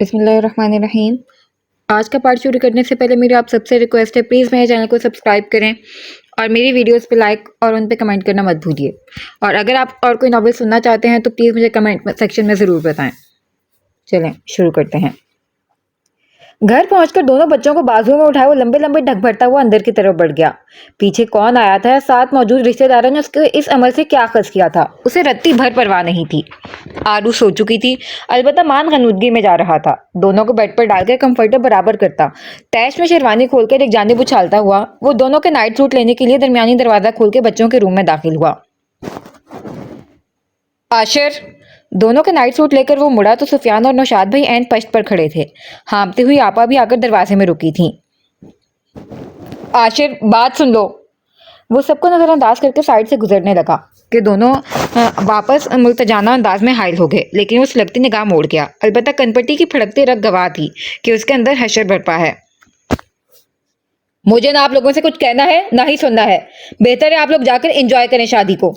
بسم اللہ الرحمن الرحیم۔ آج کا پارٹ شروع کرنے سے پہلے میری آپ سب سے ریکویسٹ ہے، پلیز میرے چینل کو سبسکرائب کریں اور میری ویڈیوز پہ لائک اور ان پہ کمنٹ کرنا مت بھولیے، اور اگر آپ اور کوئی ناول سننا چاہتے ہیں تو پلیز مجھے کمنٹ سیکشن میں ضرور بتائیں۔ چلیں شروع کرتے ہیں۔ گھر پہنچ کر دونوں بچوں کو بازو میں اٹھائے وہ لمبے لمبے ڈھک بھرتا ہوا اندر کی طرف بڑھ گیا۔ پیچھے کون آیا تھا، ساتھ موجود رشتہ داروں نے اس کے اس عمل سے کیا قصد کیا تھا، اسے رتی بھر پرواہ نہیں تھی۔ آرو سو چکی تھی، البتہ مان غنودگی میں جا رہا تھا۔ دونوں کو بیڈ پر ڈال کر کمفرٹر برابر کرتا، تیش میں شیروانی کھول کر ایک جانب اچھالتا ہوا وہ دونوں کے نائٹ سوٹ لینے کے لیے درمیانی دروازہ کھول کے بچوں کے روم میں داخل ہوا۔ عاشر، دونوں کے نائٹ سوٹ لے کر وہ مڑا تو سفیان اور نوشاد بھائی عین پشت پر کھڑے تھے۔ ہانپتی ہوئی آپا بھی آ کر دروازے میں رکی تھیں۔ عاشر، بات سن لو۔ وہ سب کو نظر انداز کر کے سائڈ سے گزرنے لگا کہ دونوں واپس ملتجانہ انداز میں حائل ہو گئے، لیکن وہ سلگتی نگاہ موڑ گیا۔ البتہ کنپٹی کی پھڑکتی رگ گواہ تھی کہ اس کے اندر حشر برپا ہے۔ مجھے نہ آپ لوگوں سے کچھ کہنا ہے نہ ہی سننا ہے، بہتر ہے آپ لوگ جا کر انجوائے کریں شادی کو۔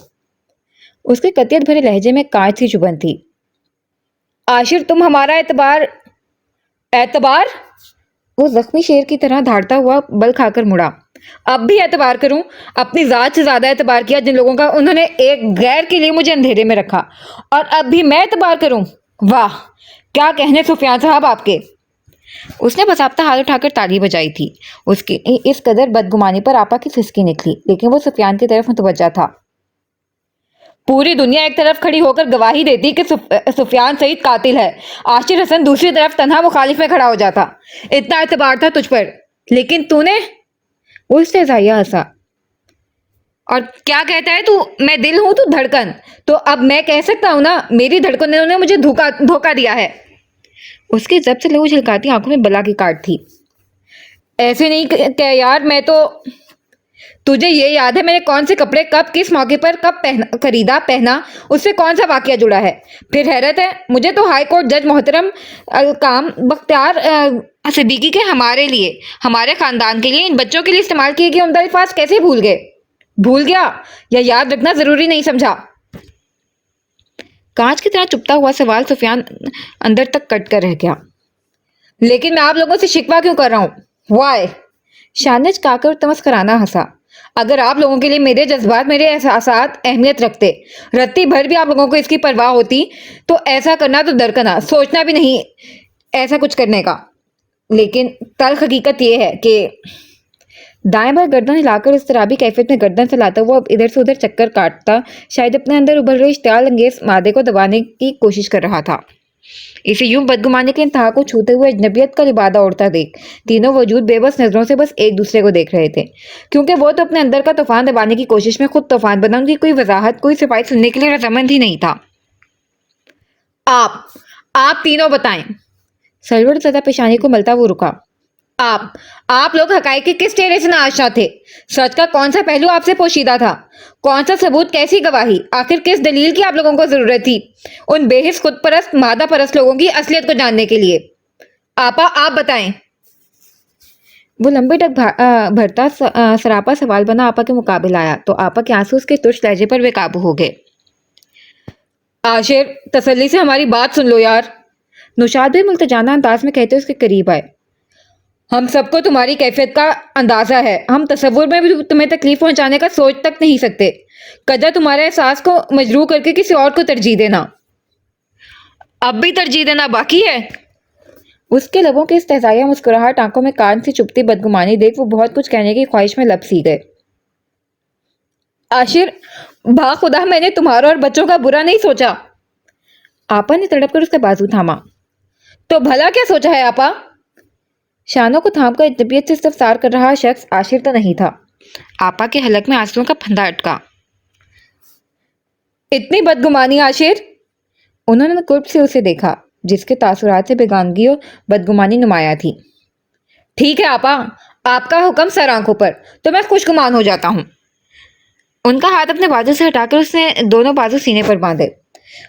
اس کے قطعیت بھرے لہجے میں کانچ سی چبھن تھی۔ عاشر، تم ہمارا اعتبار؟ وہ زخمی شیر کی طرح دھاڑتا ہوا بل کھا کر مڑا۔ اب بھی اعتبار کروں؟ اپنی ذات سے زیادہ اعتبار کیا جن لوگوں کا انہوں نے ایک غیر کے لیے مجھے اندھیرے میں رکھا، اور اب بھی میں اعتبار کروں؟ واہ، کیا کہنے سفیان صاحب آپ کے۔ اس نے باضابطہ ہاتھ اٹھا کر تالی بجائی تھی۔ اس کی اس قدر بدگمانی پر آپا کی سسکی نکلی، لیکن وہ سفیان کی طرف متوجہ تھا۔ پوری دنیا ایک طرف کھڑی ہو کر گواہی دیتی کہ سفیان سعید قاتل ہے، عاشر حسن دوسری طرف تنہا مخالف میں کھڑا ہو جاتا۔ اتنا اعتبار تھا تجھ پر، لیکن تو نے… وہ استہزائیہ ہنسا۔ اور کیا کہتا ہے تو؟ میں دل ہوں تو دھڑکن، تو اب میں کہہ سکتا ہوں نا، میری دھڑکنوں نے مجھے دھوکہ دیا ہے۔ اس کی ضبط سے لہو جھلکاتی آنکھوں میں بلا کی کاٹ تھی۔ ایسے نہیں کہ یار، میں تو… تجھے یہ یاد ہے میں نے کون سے کپڑے کب کس موقع پر کب خریدا پہنا، اس سے کون سا واقعہ جڑا ہے؟ پھر حیرت ہے مجھے تو ہائی کورٹ جج محترم القام بختیار صدیقی کے ہمارے لیے، ہمارے خاندان کے لیے، ان بچوں کے لیے استعمال کیے گئے عمدہ الفاظ کیسے بھول گئے؟ بھول گیا یا یاد رکھنا ضروری نہیں سمجھا؟ کانچ کی طرح چپتا ہوا سوال سفیان اندر تک کٹ کر رہ گیا۔ لیکن میں آپ لوگوں سے شکوہ کیوں کر رہا ہوں؟ وائے؟ شانچ کا کر تمسخرانہ ہنسا۔ اگر آپ لوگوں کے لیے میرے جذبات، میرے احساسات اہمیت رکھتے، رتی بھر بھی آپ لوگوں کو اس کی پرواہ ہوتی، تو ایسا کرنا تو درکنہ، سوچنا بھی نہیں ایسا کچھ کرنے کا۔ لیکن تلخ حقیقت یہ ہے کہ… دائیں بائیں گردن ہلا کر اضطرابی کیفیت میں گردن پھیلاتا ہوا اب ادھر سے ادھر چکر کاٹتا، شاید اپنے اندر ابھر رہے اشتعال انگیز مادے کو دبانے کی کوشش کر رہا تھا۔ اسے یوں بدگمانی کے انتہا کو چھوتے ہوئے اجنبیت کا لبادہ اڑتا دیکھ تینوں وجود بے بس نظروں سے بس ایک دوسرے کو دیکھ رہے تھے، کیونکہ وہ تو اپنے اندر کا طوفان دبانے کی کوشش میں خود طوفان بنا، ان کی کوئی وضاحت، کوئی صفائی سننے کے لیے رضامند ہی نہیں تھا۔ آپ تینوں بتائیں۔ سلوٹ زدہ پیشانی کو ملتا وہ رکا۔ آپ لوگ حقائق کے کس چہرے سے ناآشنا تھے؟ سچ کا کون سا پہلو آپ سے پوشیدہ تھا؟ کون سا ثبوت، کیسی گواہی؟ آخر کس دلیل کی آپ لوگوں کو ضرورت تھی ان بے حس خود پرست مادہ پرست لوگوں کی اصلیت کو جاننے کے لیے؟ آپا، آپ بتائیں۔ وہ لمبے ڈگ بھرتا سراپا سوال بنا آپا کے مقابل آیا تو آپا کے آنسو اس کے ترش لہجے پر بے قابو ہو گئے۔ عاشر، تسلی سے ہماری بات سن لو یار، نوشاد بھی ملتجانہ انداز میں کہتے اس کے قریب آئے۔ ہم سب کو تمہاری کیفیت کا اندازہ ہے، ہم تصور میں بھی تمہیں تکلیف پہنچانے کا سوچ تک نہیں سکتے، قدر تمہارے احساس کو مجروح کر کے کسی اور کو ترجیح دینا۔ اب بھی ترجیح دینا باقی ہے؟ اس کے لبوں کی استہزائیہ مسکراہٹ آنکھوں میں کان سے چبھتی بدگمانی دیکھ وہ بہت کچھ کہنے کی خواہش میں لب سی گئے۔ عاشر، خدا میں نے تمہارا اور بچوں کا برا نہیں سوچا۔ آپا نے تڑپ کر اس کا بازو تھاما۔ تو بھلا کیا سوچا ہے آپا؟ شانوں کو تھام کر اجنبیت سے استفسار کر رہا شخص عاشر تو نہیں تھا۔ آپا کے حلق میں آنسوؤں کا پھندا اٹکا۔ اتنی بدگمانی عاشر؟ انہوں نے قرب سے اسے دیکھا جس کے تاثرات سے بیگانگی اور بدگمانی نمایاں تھی۔ ٹھیک ہے آپا، آپ کا حکم سر آنکھوں پر، تو میں خوش گمان ہو جاتا ہوں۔ ان کا ہاتھ اپنے بازو سے ہٹا کر اس نے دونوں بازو سینے پر باندھے۔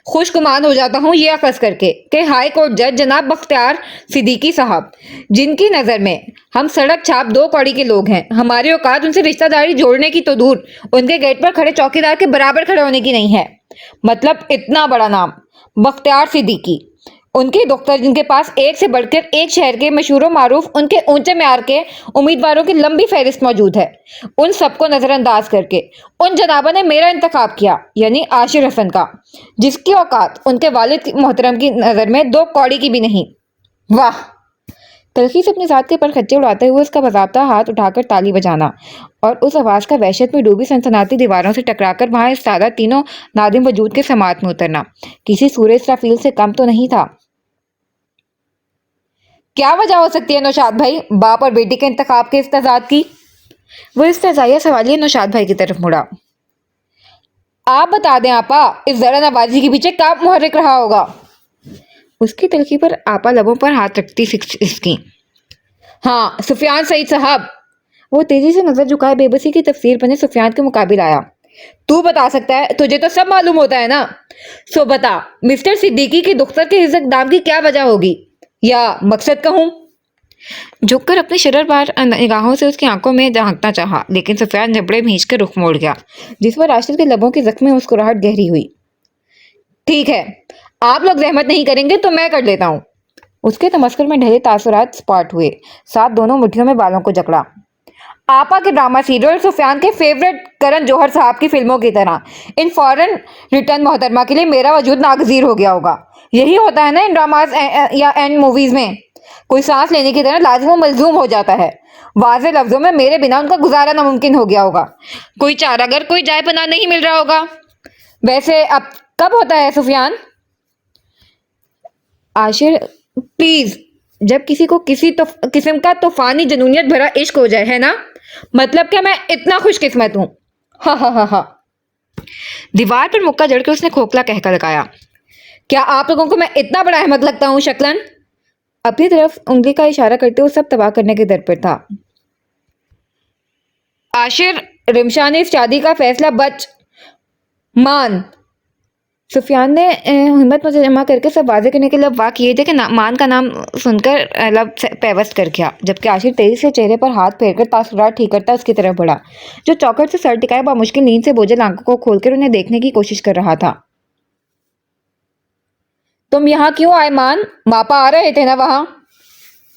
خوش گمان ہو جاتا ہوں یہ اخذ کر کے کہ ہائی کورٹ جج جناب بختیار صدیقی صاحب، جن کی نظر میں ہم سڑک چھاپ دو کوڑی کے لوگ ہیں، ہماری اوقات ان سے رشتہ داری جوڑنے کی تو دور، ان کے گیٹ پر کھڑے چوکیدار کے برابر کھڑے ہونے کی نہیں ہے۔ مطلب اتنا بڑا نام، بختیار صدیقی، ان کے دختر جن کے پاس ایک سے بڑھ کر ایک شہر کے مشہور و معروف ان کے اونچے معیار کے امیدواروں کی لمبی فہرست موجود ہے، ان سب کو نظر انداز کر کے ان جنابوں نے میرا انتخاب کیا، یعنی عاشر حسن کا، جس کی اوقات ان کے والد محترم کی نظر میں 2 کوڑی کی بھی نہیں۔ واہ! تلخی سے اپنی ذات کے پر خچے اڑاتے ہوئے اس کا باضابطہ ہاتھ اٹھا کر تالی بجانا اور اس آواز کا وحشت میں ڈوبی سنسناتی دیواروں سے ٹکرا کر وہاں استادہ تینوں نادم وجود کے سماعت میں اترنا کسی سورہ اسرافیل سے کم تو نہیں تھا۔ کیا وجہ ہو سکتی ہے نوشاد بھائی باپ اور بیٹی کے انتخاب کے اس تضاد کی؟ وہ استہزائیہ سوالیہ نوشاد بھائی کی طرف مڑا۔ آپ بتا دیں آپا، اس ذرا نوازی کے پیچھے کیا محرک رہا ہوگا؟ اس کی تلخی پر آپا لبوں پر ہاتھ رکھتی اس کی۔ ہاں، سفیان سعید صاحب۔ وہ تیزی سے نظر جھکائے بے بسی کی تفسیر بنے سفیان کے مقابل آیا۔ تو بتا سکتا ہے، تجھے تو سب معلوم ہوتا ہے نا۔ سو بتا، مسٹر صدیقی کی دختر کے اس اقدام کی کیا وجہ ہوگی، یا مقصد کہوں؟ جھک کر اپنی شرر بار نگاہوں سے اس کی آنکھوں میں جھانکنا چاہا، لیکن سفیان جبڑے بھینچ کر رخ موڑ گیا، جس پر عاشر کے لبوں کی زخمی مسکراہٹ گہری ہوئی۔ ٹھیک ہے، آپ لوگ زحمت نہیں کریں گے تو میں کر لیتا ہوں۔ اس کے تمسخر میں ڈھلے تاثرات سپاٹ ہوئے، ساتھ دونوں مٹھیوں میں بالوں کو جکڑا۔ آپا کے ڈرامہ سیریل سفیان کے فیورٹ کرن جوہر صاحب کی فلموں کی طرح ان فورن ریٹرن محترمہ کے لیے میرا وجود ناگزیر ہو گیا ہوگا۔ یہی ہوتا ہے نا ان ڈراماز یا اینڈ موویز میں، کوئی سانس لینے کی طرح لازم و ملزوم ہو جاتا ہے۔ واضح لفظوں میں میرے بنا ان کا گزارا ناممکن ہو گیا ہوگا، کوئی چارہ گر، کوئی جائے پناہ نہیں مل رہا ہوگا۔ ویسے اب کب ہوتا ہے سفیان؟ عاشر پلیز، جب کسی کو کسی قسم کا طوفانی جنونیت بھرا عشق ہو جائے، ہے نا؟ مطلب کہ میں اتنا خوش قسمت ہوں۔ ہاں ہاں ہاں ہاں۔ دیوار پر مکہ جڑ کے اس نے کھوکھلا کہکا لگایا۔ کیا آپ لوگوں کو میں اتنا بڑا احمق لگتا ہوں شکلاً؟ اپنی طرف انگلی کا اشارہ کرتے وہ سب تباہ کرنے کے در پر تھا۔ عاشر، رمشا نے اس شادی کا فیصلہ بچ مان۔ سفیان نے ہمت مجمع کر کے سب واضح کرنے کے لب واہ کیے تھے کہ مان کا نام سن کر لب پیوست کر گیا، جبکہ عاشر تیزی سے چہرے پر ہاتھ پھیر کر تاثرات ٹھیک کرتا اس کی طرف بڑھا، جو چوکٹ سے سر ٹکائے بامشکل نیند سے بوجھل آنکھوں کو کھول کر انہیں دیکھنے کی کوشش کر رہا تھا۔ تم یہاں کیوں آئے مان؟ ماپا آ رہے تھے نا وہاں؟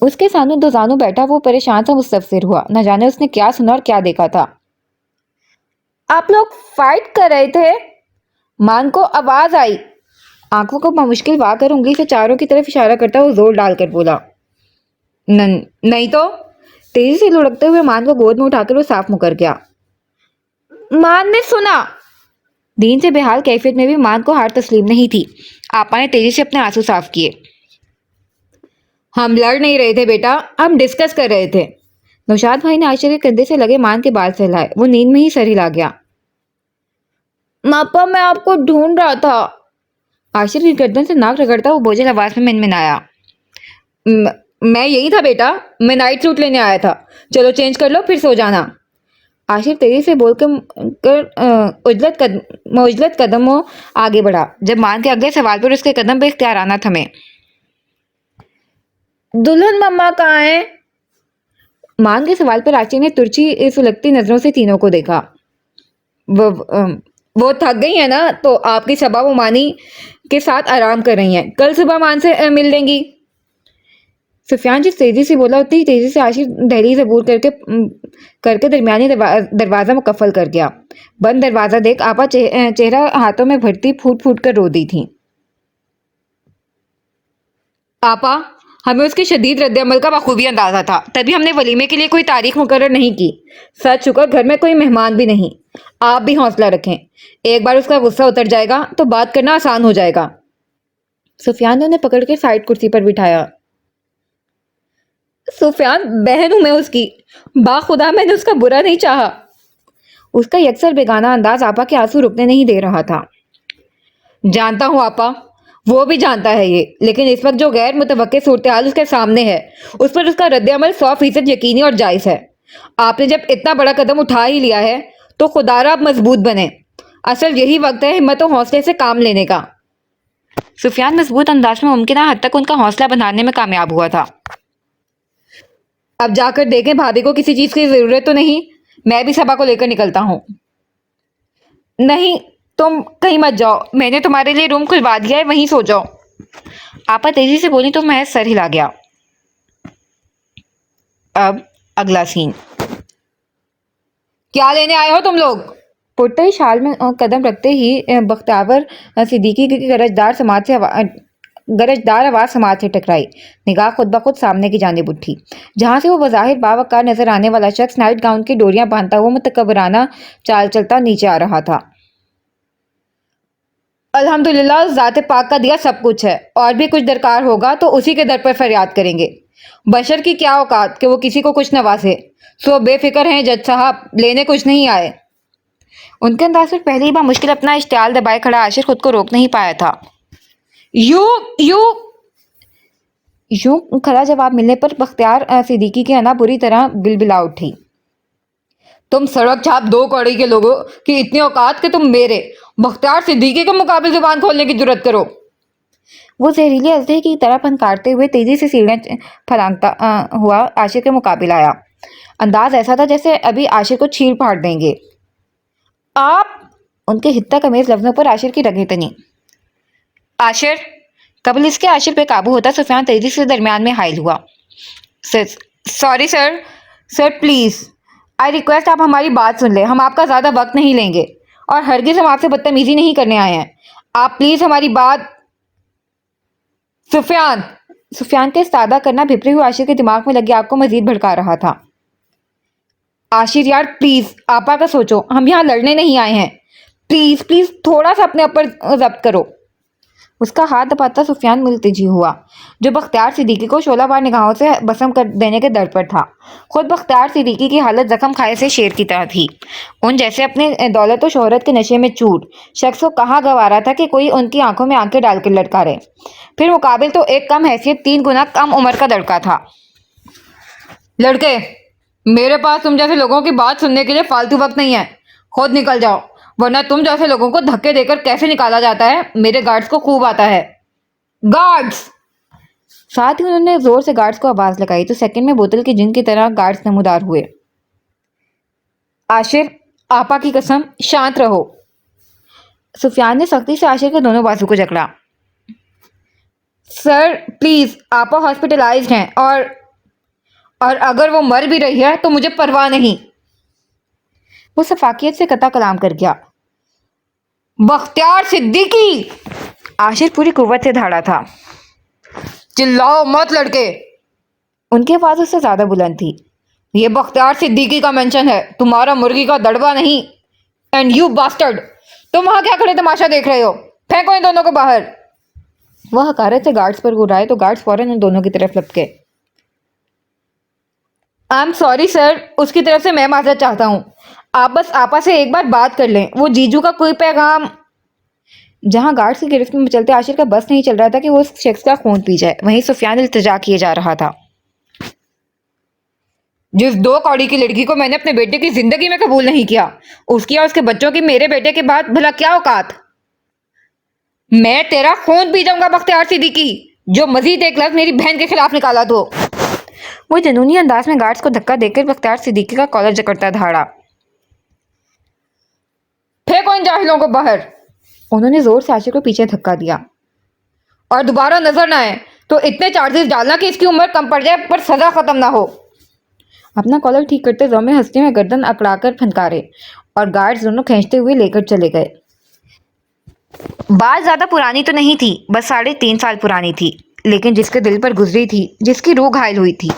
اس کے سامنے دو زانو بیٹھا وہ پریشان سا مستفسر ہوا، نہ جانے اس نے کیا سنا اور کیا دیکھا تھا۔ آپ لوگ فائٹ کر رہے تھے؟ مان کو آواز آئی۔ آنکھوں کو بامشکل وا کر انگلی سے چاروں کی طرف اشارہ کرتا وہ زور ڈال کر بولا۔ نہیں تو۔ تیزی سے لڑکتے ہوئے مان کو گود میں اٹھا کر وہ صاف مکر گیا۔ مان نے سنا۔ دین سے بحال کیفیت میں بھی مان کو ہار تسلیم نہیں تھی۔ آپا نے تیزی سے اپنے آنسو صاف کیے۔ ہم لڑ نہیں رہے تھے بیٹا، ہم ڈسکس کر رہے تھے۔ نوشاد بھائی نے عائشہ کے کندھے سے لگے مان کے بال سہلائے، وہ نیند میں ہی سر ہلا گیا۔ ماپا میں آپ کو ڈھونڈ رہا تھا۔ عاشر کی گردن سے ناک رگڑتا وہ بوجھل آواز میں منمنایا۔ میں یہی تھا بیٹا، میں نائٹ سوٹ لینے آیا تھا، چلو چینج کر لو پھر سو جانا۔ عاشر تیزی سے بول کر عجلت قدموں آگے بڑھا، جب مان کے اگلے سوال پر اس کے قدم بے اختیارانہ تھمے۔ دلہن مما کہاں ہیں؟ مان کے سوال پر عاشر نے ترچھی سلگتی نظروں سے تینوں کو دیکھا۔ وہ تھک گئی ہیں نا، تو آپ کی صبا و مانی کے ساتھ آرام کر رہی ہیں، کل صبح مان سے مل لیں گی۔ سفیان جس تیزی سے بولا اتنی تیزی سے عاشر دہلیز عبور کر کے درمیانی دروازہ مقفل کر گیا۔ بند دروازہ دیکھ آپا چہرہ ہاتھوں میں بھرتی پھوٹ پھوٹ کر رو دی تھی۔ آپا، ہمیں اس کے شدید رد عمل کا بخوبی اندازہ تھا، تبھی ہم نے ولیمے کے لیے کوئی تاریخ مقرر نہیں کی۔ سچ شکر گھر میں کوئی مہمان بھی نہیں۔ آپ بھی حوصلہ رکھیں، ایک بار اس کا غصہ اتر جائے گا تو بات کرنا آسان ہو جائے گا۔ سفیان نے انہیں پکڑ کے سائڈ کرسی پر بٹھایا۔ سفیان، بہن ہوں میں اس کی، باخدا میں نے اس کا برا نہیں چاہا۔ اس کا یکسر بیگانہ انداز آپا کے آنسو رکنے نہیں دے رہا تھا۔ جانتا ہوں آپا، وہ بھی جانتا ہے یہ، لیکن اس وقت جو غیر متوقع صورتحال اس کے سامنے ہے، اس پر اس کا رد عمل 100% یقینی اور جائز ہے۔ آپ نے جب اتنا بڑا قدم اٹھا ہی لیا ہے تو خدا را آپ مضبوط بنیں، اصل یہی وقت ہے ہمت و حوصلے سے کام لینے کا۔ سفیان مضبوط انداز میں ممکنہ حد تک ان کا حوصلہ بندھانے میں کامیاب ہوا تھا۔ اب جا کر دیکھیں بھابھی کو کسی چیز کی ضرورت تو نہیں، میں بھی صبا کو لے کر نکلتا ہوں۔ نہیں، تم کہیں مت جاؤ، میں نے تمہارے لیے روم کھلوا دیا ہے، وہیں سو جاؤ۔ आपा तेजी से बोली तो मैं सर हिला गया। अब अगला सीन। क्या लेने आए हो तुम लोग? पुट्टे शाल में कदम रखते ही बख्तियावर सिद्दीकी की गरजदार आवाज समाज से टकराई। निगाह खुद ब खुद सामने की जानिब उठी, जहां से वो बज़ाहिर बावकार नजर आने वाला शख्स नाइट गाउन की डोरियां बांधता हुआ मुतकब्बराना चाल चलता नीचे आ रहा था। अल्हम्दुलिल्लाह, ज़ात पाक का दिया सब कुछ है, और भी कुछ दरकार होगा तो उसी के दर पर फरियाद करेंगे। बशर की क्या औकात कि वो किसी को कुछ नवाजे। सो बेफिक्र हैं जज साहब, लेने कुछ नहीं आए। उनके अंदाज में पहली बार मुश्किल अपना इश्तियाल दबाए खड़ा आशिर खुद को रोक नहीं पाया था। यू यू यूं खरा जवाब मिलने पर बख्तियार सिद्दीकी की अना बुरी तरह बिलबिला उठी। तुम सड़क छाप 2 कौड़ी के लोगों की इतनी औकात कि तुम मेरे बख्तियार सिद्दीकी के मुकाबले जुबान खोलने की जुर्रत करो। वो जहरीले अजदे की तरह फनकारते हुए तेजी से सीढ़ियां फलांगता हुआ आशिर के मुकाबले आया। अंदाज ऐसा था जैसे अभी आशिर को छील फाड़ देंगे। आप, उनके हित्ता कमेज लफ्जों पर आशिर की रगें तनी। आशिर, कबल इसके आशिर पे काबू होता सुफियान तेजी से दरमियान में हाइल हुआ। Sorry sir, sir please, I request आप हमारी बात सुन ले। हम आपका ज्यादा वक्त नहीं लेंगे और हरगिज हम आपसे बदतमीजी नहीं करने आए हैं। आप प्लीज हमारी बात। सुफियान के इस्तादा करना भिपरी हुए आशिर के दिमाग में लगी आग को मजीद भड़का रहा था। आशिर यार प्लीज, आपा का सोचो, हम यहाँ लड़ने नहीं आए हैं। प्लीज प्लीज थोड़ा सा अपने ऊपर जब्त करो। उसका हाथ दबाता सुफियान मुल्तजी हुआ, जो बख्तियार सिद्दीकी को शोलाबार निगाहों से बसम कर देने के दर पर था। खुद बख्तियार सिद्दीकी की हालत जख्म खाए से शेर की तरह थी। उन जैसे अपने दौलत और शोहरत के नशे में चूर शख्स को कहाँ गवारा था कि कोई उनकी आंखों में आंखें डालकर लटकारे। फिर मुकाबिल तो एक कम हैसियत 3 गुना कम उम्र का लड़का था। लड़के, मेरे पास तुम जैसे लोगों की बात सुनने के लिए फालतू वक्त नहीं है। खुद निकल जाओ, वरना तुम जैसे लोगों को धक्के देकर कैसे निकाला जाता है मेरे गार्ड्स को खूब आता है। गार्ड्स! साथ ही उन्होंने जोर से गार्ड्स को आवाज लगाई तो सेकंड में बोतल की जिन की तरह गार्ड्स नमूदार हुए। आशिर, आपा की कसम, शांत रहो। सुफियान ने सख्ती से आशिर के दोनों बाजू को जकड़ा। सर प्लीज, आपा हॉस्पिटलाइज्ड हैं और अगर वो मर भी रही है तो मुझे परवाह नहीं। वो सफाकियत से कता कलाम कर गया। बख्तियार सिद्दीकी! आशिर पूरी कुव्वत से धाड़ा था। चिल्लाओ मत लड़के! उनकी आवाज उससे ज्यादा बुलंद थी। ये बख्तियार सिद्दीकी का मेंशन है, तुम्हारा मुर्गी का दड़बा नहीं। एंड यू बास्टर्ड, तुम वहां क्या खड़े तमाशा देख रहे हो? फेंको इन दोनों को बाहर। वह हकारत से गार्ड्स पर गुर्राए तो गार्ड्स फौरन उन दोनों की तरफ लपके। आई एम सॉरी सर, उसकी तरफ से मैं माजरत चाहता हूँ। आप बस आपा से एक बार बात कर लें, वो जीजू का कोई पैगाम। जहां गार्ड्स की गिरफ्त में चलते आशिर का बस नहीं चल रहा था कि वो उस शख्स का खून पी जाए, वहीं सुफियान इल्तिजा किए जा रहा था। जिस 2 कौड़ी की लड़की को मैंने अपने बेटे की जिंदगी में कबूल नहीं किया, उसकी और उसके बच्चों की मेरे बेटे के बाद भला क्या औकात? मैं तेरा खून पी जाऊंगा बख्तियार सिद्दीकी, जो मजीद एक लफ्ज मेरी बहन के खिलाफ निकाला तो। वो जनूनी अंदाज में गार्ड्स को धक्का देकर बख्तियार सिद्दीकी का कॉलर जकड़ता धाड़ा। फेंको इन जाहिलों को बाहर। उन्होंने जोर से आशिर को पीछे धक्का दिया। और दोबारा नजर ना आए तो इतने चार्जेस डालना कि इसकी उम्र कम पड़ जाए पर सजा खत्म ना हो। अपना कॉलर ठीक करते जोमे हंसते में गर्दन अकड़ाकर फनकारे और गार्ड्स दोनों खींचते हुए लेकर चले गए। बात ज्यादा पुरानी तो नहीं थी, बस 3.5 साल पुरानी थी, लेकिन जिसके दिल पर गुजरी थी, जिसकी रूह घायल हुई थी,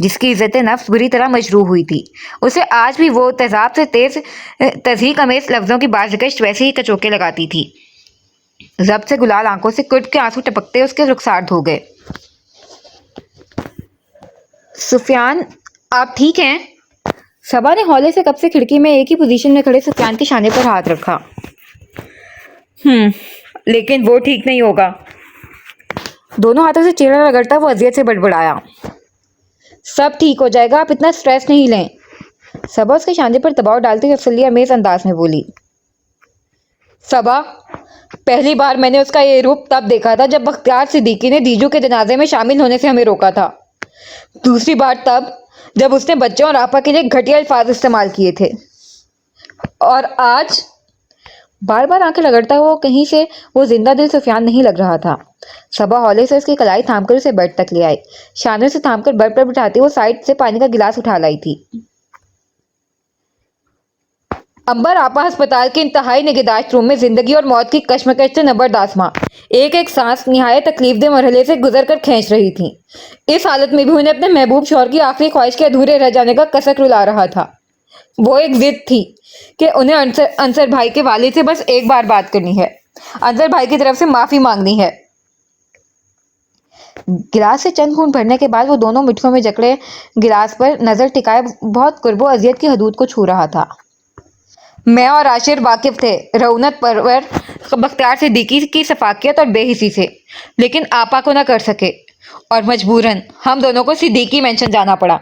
जिसकी इज्जत नफ्स बुरी तरह मजरूह हुई थी, उसे आज भी वो तेजाब से तेज तज़हीक अमेज लफ्जों की बाज़गश्त वैसे ही कचोके लगाती थी। जब्त से गुलाल आंखों से कुट के आंसू टपकते उसके रुखसार धो गए। सुफियान, आप ठीक हैं? सबा ने हौले से कब से खिड़की में एक ही पोजीशन में खड़े सुफियान के शाने पर हाथ रखा। लेकिन वो ठीक नहीं होगा। दोनों हाथों से चेहरा रगड़ता वो अजियत से बड़बड़ाया। सब ठीक हो जाएगा, आप इतना स्ट्रेस नहीं लें। सबा उसके शाने पर दबाव डालते हुए तसल्ली अमेज अंदाज में बोली। सबा, पहली बार मैंने उसका ये रूप तब देखा था जब बख्तियार सिद्दीकी ने जीजू के जनाजे में शामिल होने से हमें रोका था। दूसरी बार तब जब उसने बच्चों और आपा के लिए घटिया अल्फाज इस्तेमाल किए थे। और आज बार बार आंखें रगड़ता हुआ कहीं से वो जिंदा दिल सुफियान नहीं लग रहा था। सबा हौले से उसकी कलाई थामकर उसे बेड तक ले आई। शाने से थामकर बेड पर बिठाती वो साइड से पानी का गिलास उठा लाई थी। अंबर आपा अस्पताल के इंतहाई निगहदाश्त रूम में जिंदगी और मौत की कश्मकश से नबरदास माँ एक एक सांस निहायत तकलीफदेह मरहले से गुजर कर खींच रही थी। इस हालत में भी उन्हें अपने महबूब शौहर की आखिरी ख्वाहिश के अधूरे रह जाने का कसक रुला रहा था। वो एक जिद थी कि उन्हें अंसर भाई के वालिद से बस एक बार बात करनी है, अंसर भाई की तरफ से माफी मांगनी है। गिलास से चंद घूंट भरने के बाद वो दोनों मिठियों में जकड़े गिलास पर नजर टिकाए बहुत कुर्बो अजियत की हदूद को छू रहा था। मैं और आशिर वाकिफ थे रऊनत परवर बख्तियार सिद्दीकी की सफाकियत और बेहिसी से, लेकिन आपा को न कर सके और मजबूरन हम दोनों को सिद्दीकी मेंशन जाना पड़ा,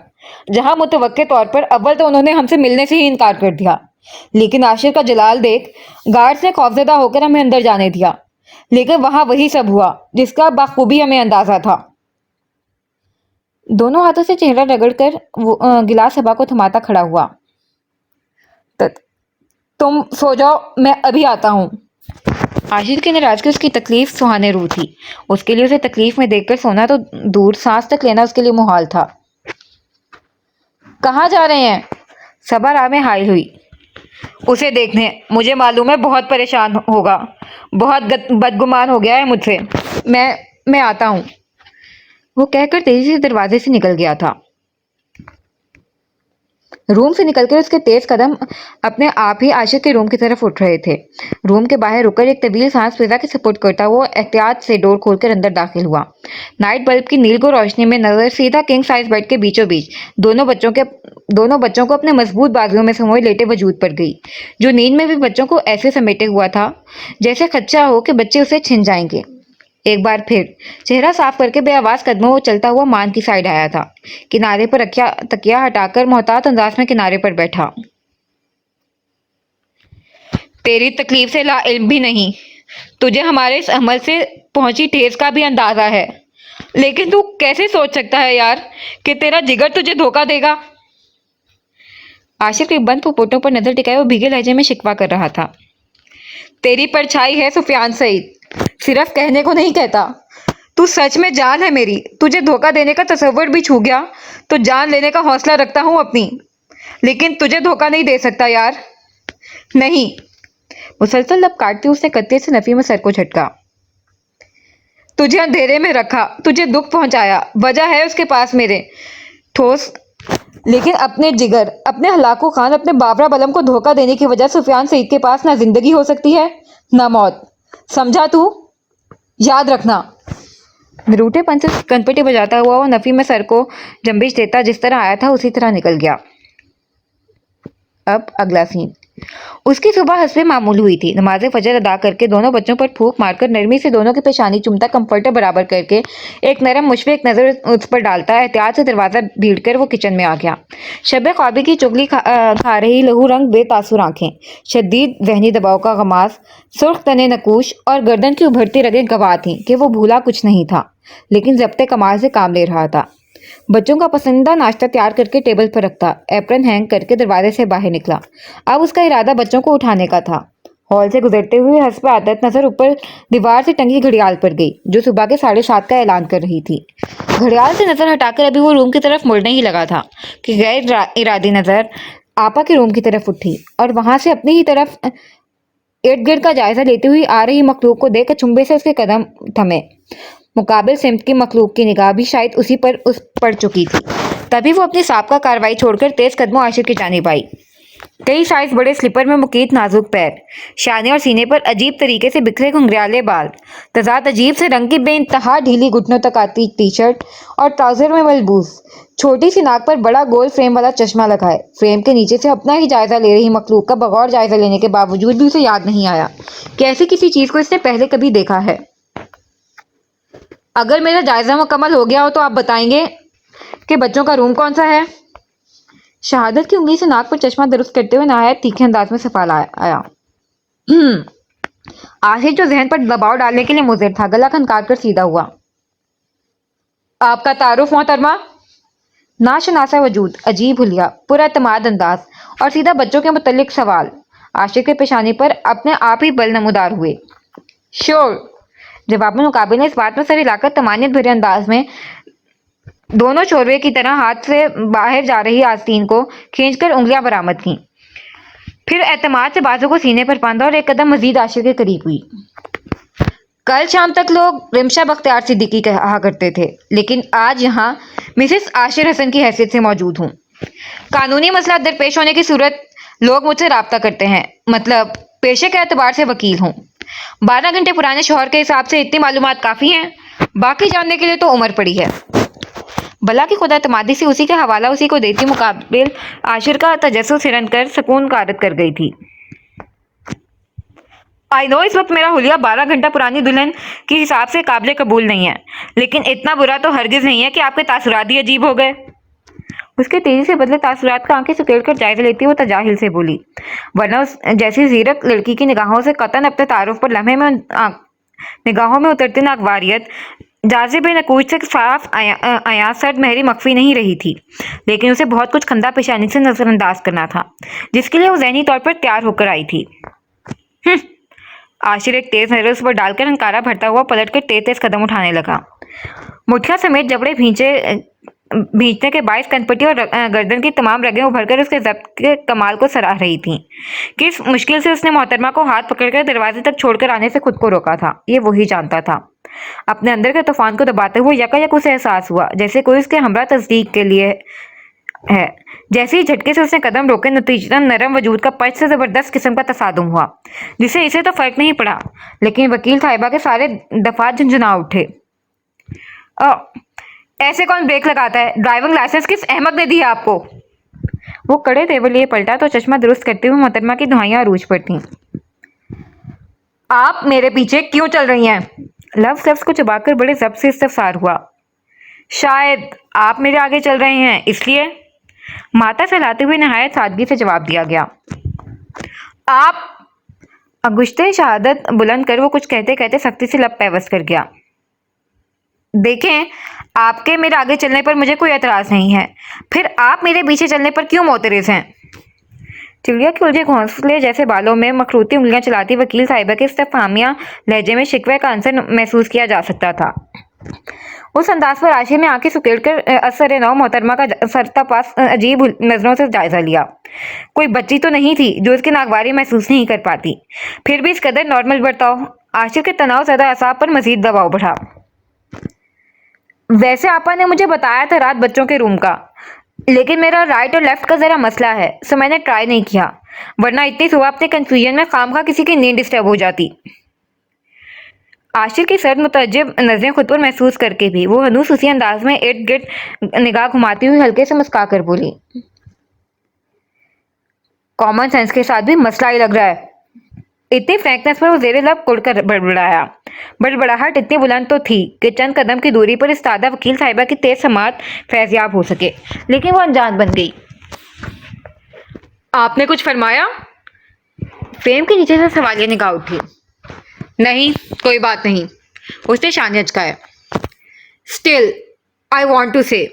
जहां मुतवक्के तौर पर अव्वल तो उन्होंने हमसे मिलने से ही इनकार कर दिया, लेकिन आशिर का जलाल देख गार्ड्स ने खौफजदा होकर हमें अंदर जाने दिया। लेकिन वहां वही सब हुआ जिसका बखूबी हमें अंदाजा था। दोनों हाथों से चेहरा रगड़कर गिलास सबा को थमाता खड़ा हुआ। तुम सो जाओ, मैं अभी आता हूँ। आशिर की नाराजगी उसकी तकलीफ सुहाने रूह थी। उसके लिए उसे तकलीफ में देखकर सोना तो दूर, सांस तक लेना उसके लिए मुहाल था। कहाँ जा रहे हैं? सबा राह में हाइल हुई। उसे देखने। मुझे मालूम है बहुत परेशान होगा, बहुत बदगुमान हो गया है मुझसे। मैं आता हूँ, वो कहकर तेजी से दरवाजे से निकल गया था। रूम से निकलकर उसके तेज कदम अपने आप ही आशिक के रूम की तरफ उठ रहे थे। रूम के बाहर रुककर एक तवील सांस फिजा के सपोर्ट करता वो एहतियात से डोर खोलकर अंदर दाखिल हुआ। नाइट बल्ब की नीलगो रोशनी में नजर सीधा किंग साइज बेड के बीचों बीच दोनों बच्चों को अपने मजबूत बाजुओं में समोए लेटे वजूद पर गई, जो नींद में भी बच्चों को ऐसे समेटे हुआ था जैसे खदशा हो कि बच्चे उसे छिन जाएंगे। एक बार फिर चेहरा साफ करके बेआवाज कदमों वो चलता हुआ मान की साइड आया था। किनारे पर तकिया हटाकर मोहतात अंदाज में किनारे पर बैठा। तेरी तकलीफ से लाइल्म भी नहीं, तुझे हमारे इस अमल से पहुंची ठेस का भी अंदाजा है, लेकिन तू कैसे सोच सकता है यार कि तेरा जिगर तुझे धोखा देगा? आशिर के बंद पुपोटों पर नजर टिकाए वो भीगे लहजे में शिकवा कर रहा था। तेरी परछाई है सुफियान सईद, सिर्फ कहने को नहीं कहता। तू सच में जान है मेरी। तुझे धोखा देने का तसव्वुर भी छू गया तो जान लेने का हौसला रखता हूं अपनी, लेकिन तुझे धोखा नहीं दे सकता यार, नहीं। मुसलसल लब काटती उसने कत्ते से नफी में सर को झटका। तुझे अंधेरे में रखा, तुझे दुख पहुंचाया, वजह है उसके पास मेरे ठोस, लेकिन अपने जिगर, अपने हलाकू खान, अपने बाबरा बलम को धोखा देने की वजह सुफियान सईद के पास ना जिंदगी हो सकती है ना मौत। समझा तू? याद रखना। निरूठेपन से कनपटी बजाता हुआ वो नफी में सर को जंबिश देता जिस तरह आया था उसी तरह निकल गया। अब अगला सीन। उसकी सुबह हस्बे मामूल हुई थी। नमाज फजर अदा करके दोनों बच्चों पर फूंक मारकर नरमी से दोनों की पेशानी चुमता कंफर्टर बराबर करके एक नरम मुशफिक नजर उस पर डालता एहतियात से दरवाजा भीड़कर वो किचन में आ गया। शब ख्वाबी की चुगली खा रही लहू रंग बेतासुर आंखें, शदीद जहनी दबाव का गमास, सुर्ख तने नकूश और गर्दन की उभरती रगें गवाह थीं कि वो भूला कुछ नहीं था, लेकिन जब्ते कमाल से काम ले रहा था। बच्चों का पसंदीदा नाश्ता तैयार करके टेबल पर रखता, एप्रन हैंग करके दरवाजे से बाहर निकला। अब उसका इरादा बच्चों को उठाने का था। हॉल से गुजरते हुए हस्ब आदत नजर ऊपर दीवार से टंगी घड़ियाल पर गई, जो सुबह के 7:30 का ऐलान कर रही थी। घड़ियाल से नजर हटाकर अभी वो रूम की तरफ मुड़ने ही लगा था कि गैर इरादी नजर आपा के रूम की तरफ उठी और वहां से अपनी ही तरफ इर्द गिर्द का जायजा लेती हुई आ रही मखलूक को देख चुंबे से उसके कदम थमे। मुकाबिल सिमत की मखलूक की निगाह भी शायद उसी पर पड़ चुकी थी। तभी वो अपनी साबका कार्रवाई छोड़कर तेज कदमों आशिर की जानिब आई। कई साइज बड़े स्लीपर में मुकीत नाजुक पैर, शाने और सीने पर अजीब तरीके से बिखरे घुंघराले बाल, तजाद अजीब से रंग की बेइंतहा ढीली घुटनों तक आती टी शर्ट और ट्राउजर में मलबूस, छोटी सी नाक पर बड़ा गोल फ्रेम वाला चश्मा लगाए, फ्रेम के नीचे से अपना ही जायजा ले रही मखलूक का बगौर जायजा लेने के बावजूद भी उसे याद नहीं आया कि ऐसी किसी चीज को इसने पहले कभी देखा है। अगर मेरा जायजा मुकम्मल हो गया हो तो आप बताएंगे कि बच्चों का रूम कौन सा है? शहादत की उंगली से नाक पर चश्मा दुरुस्त करते हुए नहायत तीखे अंदाज में सवाल आया। आशिर जो जहन पर दबाव डालने के लिए मुज़िर था, गला खनका कर सीधा हुआ। आपका तारुफ मोहतरमा? नाशनासा वजूद, अजीब हुलिया, पुरअतमाद अंदाज और सीधा बच्चों के मुतल्लिक सवाल आशिर के पेशानी पर अपने आप ही बल नमूदार हुए। श्योर, जवाब में मुकाबिल ने इस बात पर सर हिलाकर तमानियत भरे अंदाज में दोनों शोरवे की तरह हाथ से बाहर जा रही आस्तीन को खींचकर उंगलियां बरामद की। फिर एतमाद से बाजू को सीने पर बांधा और एक कदम मजीद आशिर के करीब हुई। कल शाम तक लोग रिमशा बख्तियार सिद्दीकी कहा करते थे, लेकिन आज यहाँ मिसेस आशिर हसन की हैसियत से मौजूद हूँ। कानूनी मसला दरपेश होने की सूरत लोग मुझसे राब्ता करते हैं, मतलब पेशे के एतबार से वकील हूँ। 12 घंटे पुराने शौहर के हिसाब से इतनी मालूमात काफ़ी हैं, बाकी जानने के लिए तो उम्र पड़ी है। भला की खुदा तमादी से उसी का हवाला उसी को देती मुकाबिल आशिर का तजस्सुस हिरन कर सकून कारत कर गई थी। आई नो इस वक्त मेरा हुलिया 12 घंटा पुरानी दुल्हन के हिसाब से काबिल कबूल नहीं है, लेकिन इतना बुरा तो हरगिज नहीं है कि आपके तासुरात ही अजीब हो गए। उसके तेजी से बदले तासुरात का आंखें सुकेड़ कर जायजा लेती वो तजाहिल से बोली, वरना उस जैसी जीरक लड़की की निगाहों से कतन अपने तारुफ पर लम्हे में निगाहों में उतरती नागवारियत जाज़िब नकूच से साफ आया सर्द महरी मख्फी नहीं रही थी, लेकिन उसे बहुत कुछ खंदा पेशानी से नजरअंदाज करना था, जिसके लिए वो ज़हनी तौर पर तैयार होकर आई थी। आशिर एक तेज नजर उस पर डालकर हंकारा भरता हुआ पलट कर तेज तेज कदम उठाने लगा। मुठिया समेत जबड़े भींचने के बायस कनपट्टी और गर्दन की तमाम रगें उभरकर उसके जब्त के कमाल को सराह रही थीं। किस मुश्किल से उसने मोहतरमा को हाथ पकड़कर दरवाजे तक छोड़कर आने से खुद को रोका था, ये वही जानता था। अपने अंदर के तूफान को दबाते हुए यकायक उसे एहसास हुआ जैसे कोई उसके हमरा तस्दीक के लिए है। जैसे ही झटके से उसने कदम रोके, नतीजतन नरम वजूद का पच से जबरदस्त किस्म का तसादुम हुआ, जिसे इसे तो फर्क नहीं पड़ा, लेकिन वकील साहिबा के सारे दफात झुंझुना उठे। ऐसे कौन ब्रेक लगाता है? ड्राइविंग लाइसेंस किस अहमक ने दी है आपको? वो कड़े तेवर लिए पलटा तो चश्मा दुरुस्त करते हुए मोहतरमा की दुआइयां अरूज पर थीं। आप मेरे पीछे क्यों चल रही हैं? लफ्ज़ को चबाकर बड़े जब्त से इस्तफसार हुआ। शायद आप मेरे आगे चल रहे हैं इसलिए। माथा फैलाते हुए नहायत सादगी से जवाब दिया गया। आप अंगुश्ते शहादत बुलंद कर वो कुछ कहते कहते सख्ती से लब पैवस्त कर गया। देखें, आपके मेरे आगे चलने पर मुझे कोई एतराज़ नहीं है, फिर आप मेरे पीछे चलने पर क्यों मोतरज़ हैं? चिड़िया के उलझे घोंसले जैसे बालों में मखरूती उंगलियां चलाती वकील साहिबा के इस्तफहामिया लहजे में शिकवे का आंसर महसूस किया जा सकता था। उस अंदाज पर आशिर ने आंखें सुकेड़कर असर नौ मोहतरमा का सरता पास अजीब नजरों से जायजा लिया। कोई बच्ची तो नहीं थी जो उसकी नागवारी महसूस नहीं कर पाती, फिर भी इस कदर नॉर्मल बर्ताव आशिर के तनाव ज़्यादा असाब पर मजीद दबाव बढ़ा। वैसे आपा ने मुझे बताया था रात बच्चों के रूम का, लेकिन मेरा राइट और लेफ्ट का ज़रा मसला है, सो मैंने ट्राई नहीं किया, वरना इतनी सुबह अपने कंफ्यूजन में खामखा किसी की नींद डिस्टर्ब हो जाती। आशिर की सर्द मुतअज्जिब नज़रें खुद पर महसूस करके भी वो हनूस उसी अंदाज में इर्द गिर्द निगाह घुमाती हुई हल्के से मुस्का कर बोली, कॉमन सेंस के साथ भी मसला ही लग रहा है। इतनी फ्रैंकनेस पर वो ज़ेरे लब कुड़कर बड़बड़ाया। बड़बड़ाहट इतनी बुलंद तो थी कि चंद कदम की दूरी पर इस्तादा वकील साहिबा की तेज समात फैज़याब हो सके, लेकिन वो अनजान बन गई। आपने कुछ फरमाया? फ्रेम के नीचे से सवालिया निगाह उठी। नहीं, कोई बात नहीं, उसने शान हचकाया। Still I want to say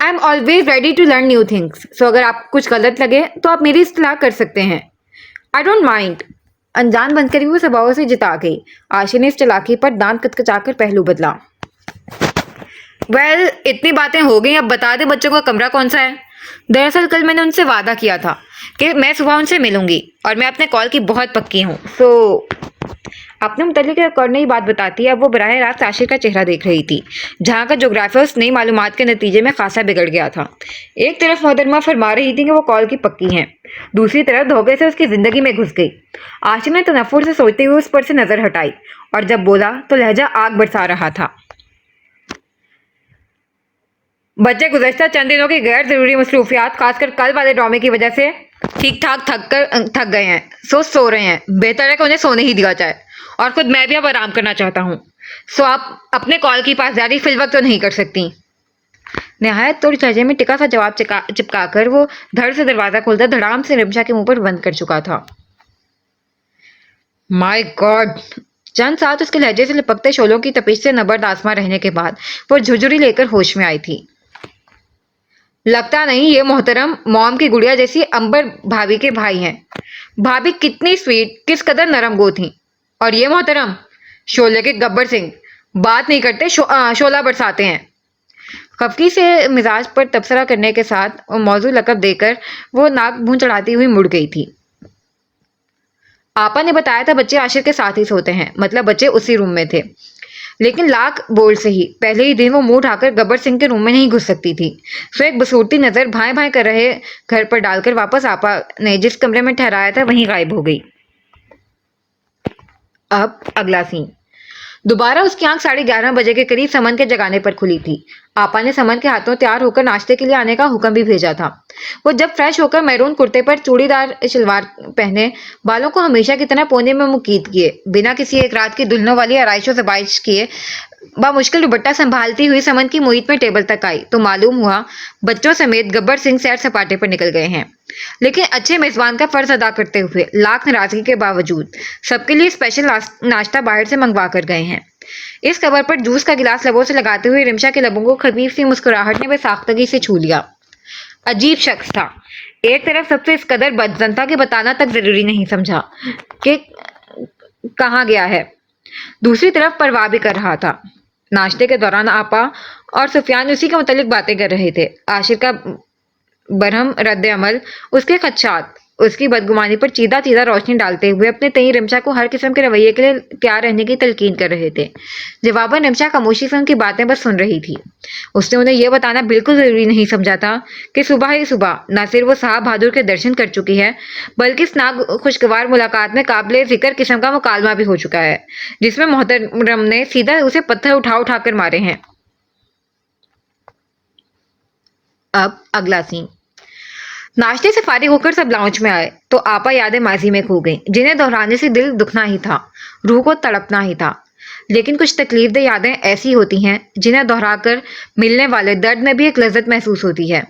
I am always ready to learn new things, so अगर आपको कुछ गलत लगे तो आप मेरी इस्तेलाह कर सकते हैं। I don't mind. अनजान बनकर भी वो स्वभाव से जिता गई। आशिर ने इस चालाकी पर दांत कचकचाकर पहलू बदला। वेल, इतनी बातें हो गई, अब बता दे बच्चों का कमरा कौन सा है? दरअसल कल मैंने उनसे वादा किया था कि मैं सुबह उनसे मिलूंगी, और मैं अपने कॉल की बहुत पक्की हूँ। सो अपने मुतल्लिक रिकॉर्ड ने ये बात बताती है। अब वो बराह रास्त आशिर का चेहरा देख रही थी, जहाँ का जोग्राफिया उस नई मालूमात के नतीजे में खासा बिगड़ गया था। एक तरफ मोहतरमा फरमा रही थी कि वो कॉल की पक्की हैं, दूसरी तरफ धोखे से उसकी जिंदगी में घुस गई। आशिर ने तनफ्फुर से सोचते हुए उस पर से नजर हटाई, और जब बोला तो लहजा आग बरसा रहा था। बच्चे गुज़श्ता चंद दिनों की गैर ज़रूरी मसरूफियात, खासकर कल वाले ड्रामे की वजह से ठीक ठाक थक गए हैं, सो रहे हैं। बेहतर है कि उन्हें सोने ही दिया जाए, और खुद मैं भी अब आराम करना चाहता हूँ। सो आप अपने कॉल की पासदारी फिल वक्त तो नहीं कर सकती। नहायत तोड़ लहजे में टिका सा जवाब चिपका कर वो धड़ से दरवाज़ा खोलता धड़ाम से रिमशा के मुंह पर बंद कर चुका था। My God! चंद साथ उसके लहजे से लिपकते शोलों की तपिश से नबर्द आसमां रहने के बाद वो झुरझुरी लेकर होश में आई थी। लगता नहीं ये मोहतरम मॉम की गुड़िया जैसी अंबर भाभी के भाई हैं। भाभी कितनी स्वीट, किस कदर नरम गो थी। और ये मोहतरम शोले के गब्बर सिंह, बात नहीं करते शोला बरसाते हैं। खफकी से मिजाज पर तबसरा करने के साथ और मौजू लकब देकर वो नाक मुंह चढ़ाती हुई मुड़ गई थी। आपा ने बताया था बच्चे आशिर के साथ ही सोते हैं, मतलब बच्चे उसी रूम में थे। लेकिन लाख बोल से ही पहले ही दिन वो मुंह उठाकर गब्बर सिंह के रूम में नहीं घुस सकती थी। सो एक बसूरती नजर भाई भाई कर रहे घर पर डालकर वापस आपा ने जिस कमरे में ठहराया था वहीं गायब हो गई। अब अगला सीन। दोबारा उसकी आंख 11:30 बजे के करीब समन के जगाने पर खुली थी। आपा ने समन के हाथों तैयार होकर नाश्ते के लिए आने का हुक्म भी भेजा था। वो जब फ्रेश होकर मैरून कुर्ते पर चूड़ीदार शलवार पहने, बालों को हमेशा की तरह कोने में मुकीद किए, बिना किसी एक रात की दुल्हनों वाली आराइशों से बाइश किए बामुश्किल दुपट्टा संभालती हुई समन की मुहित में टेबल तक आई तो मालूम हुआ बच्चों समेत गब्बर सिंह सैर सपाटे पर निकल गए हैं। लेकिन अच्छे मेजबान का फर्ज अदा करते हुए लाख नाराजगी के बावजूद सबके लिए स्पेशल नाश्ता बाहर से मंगवा कर गए हैं। इस खबर पर जूस का गिलास लबों से लगाते हुए रिमशा के लबों को खफीफ सी मुस्कुराहट ने बेसाख्तगी से छू लिया। अजीब शख्स था। एक तरफ सबसे इस कदर बदजन था कि बताना तक जरूरी नहीं समझा कि कहाँ गया है, दूसरी तरफ परवाह भी कर रहा था। नाश्ते के दौरान आपा और सुफियान उसी के मुतालिक बातें कर रहे थे। आशिर का बरहम रद्द अमल, उसके खदशात, उसकी बदगुमानी पर चीदा चीदा रोशनी डालते हुए अपने तई रिमशा को हर किस्म के रवैये के लिए तैयार रहने की तलकीन कर रहे थे। जवाबन रिमशा खामोशी से उनकी बातें बस सुन रही थी। उसने उन्हें यह बताना बिल्कुल जरूरी नहीं समझा था कि सुबह ही सुबह न सिर्फ वो साहब बहादुर के दर्शन कर चुकी है, बल्कि इस नाग खुशगवार मुलाकात में काबिले जिक्र किस्म का मुकालमा भी हो चुका है, जिसमें मोहतरम ने सीधा उसे पत्थर उठा उठा कर मारे हैं। अब अगला सीन। नाश्ते से फारिग होकर सब लाउंज में आए तो आपा यादें माजी में खो गईं, जिन्हें दोहराने से दिल दुखना ही था, रूह को तड़पना ही था। लेकिन कुछ तकलीफदेह यादें ऐसी होती हैं जिन्हें दोहराकर मिलने वाले दर्द में भी एक लज्जत महसूस होती है।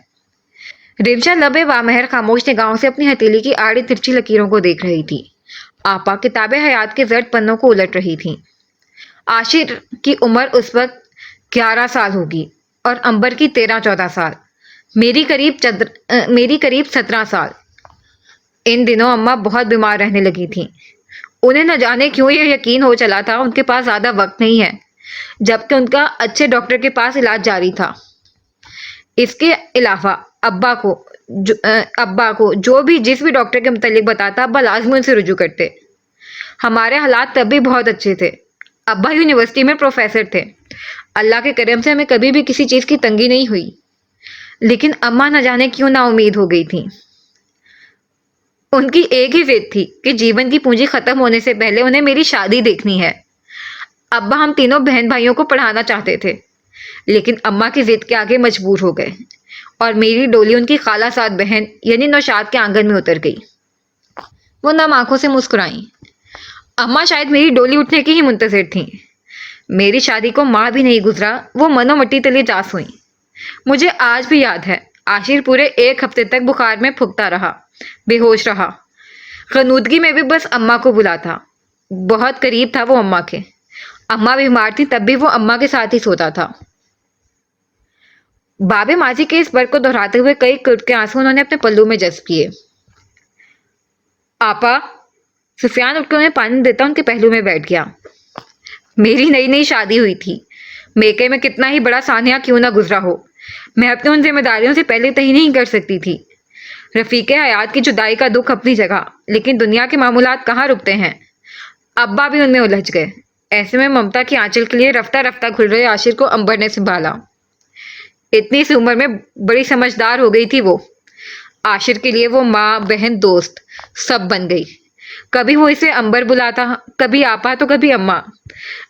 रिमशा लबे वामहर खामोश निगाहों से अपनी हथेली की आड़ी तिरछी लकीरों को देख रही थी। आपा किताबे हयात के जर्द पन्नों को उलट रही थी। आशिर की उम्र उस वक्त 11 साल होगी और अंबर की 13-14 साल, मेरी करीब 17 साल। इन दिनों अम्मा बहुत बीमार रहने लगी थी। उन्हें न जाने क्यों यह यकीन हो चला था उनके पास ज्यादा वक्त नहीं है, जबकि उनका अच्छे डॉक्टर के पास इलाज जारी था। इसके अलावा अब्बा को जो भी जिस भी डॉक्टर के मुतालिक बताता, अब्बा लाजमी उनसे रुजू करते। हमारे हालात तब भी बहुत अच्छे थे। अब्बा यूनिवर्सिटी में प्रोफेसर थे। अल्लाह के करम से हमें कभी भी किसी चीज की तंगी नहीं हुई। लेकिन अम्मा न जाने क्यों ना उम्मीद हो गई थी। उनकी एक ही जिद थी कि जीवन की पूंजी खत्म होने से पहले उन्हें मेरी शादी देखनी है। अब्बा हम तीनों बहन भाइयों को पढ़ाना चाहते थे, लेकिन अम्मा की जिद के आगे मजबूर हो गए और मेरी डोली उनकी खाला साद बहन यानी नौशाद के आंगन में उतर गई। वो नम आंखों से मुस्कुराई। अम्मा शायद मेरी डोली उठने की ही मुंतजिर थी। मेरी शादी को माह भी नहीं गुजरा, वो मनो मट्टी तले जा सोई। मुझे आज भी याद है, आशिर पूरे 1 हफ्ते तक बुखार में फुकता रहा, बेहोश रहा। खनूदगी में भी बस अम्मा को बुला था। बहुत करीब था वो अम्मा के। अम्मा बीमार थी तब भी वो अम्मा के साथ ही सोता था। बाबे माजी के इस वर्क को दोहराते हुए कई के आंसू उन्होंने अपने पल्लू में जज्ब किए। आपा, सुफियान उठकर उन्हें पानी देता उनके पहलू में बैठ गया। मेरी नई नई शादी हुई थी। मेके में कितना ही बड़ा सानिया क्यों ना गुजरा हो, मैं अपनी उन जिम्मेदारियों से पहले तय नहीं कर सकती थी। रफीके हयात की जुदाई का दुख अपनी जगह, लेकिन दुनिया के मामूलात कहाँ रुकते हैं। अब्बा भी उनमें उलझ गए। ऐसे में ममता की आंचल के लिए रफ्ता रफ्ता खुल रहे आशिर को अंबर ने संभाला। इतनी सी उम्र में बड़ी समझदार हो गई थी वो। आशिर के लिए वो माँ, बहन, दोस्त सब बन गई। कभी वो इसे अंबर बुलाता, कभी आपा तो कभी अम्मा।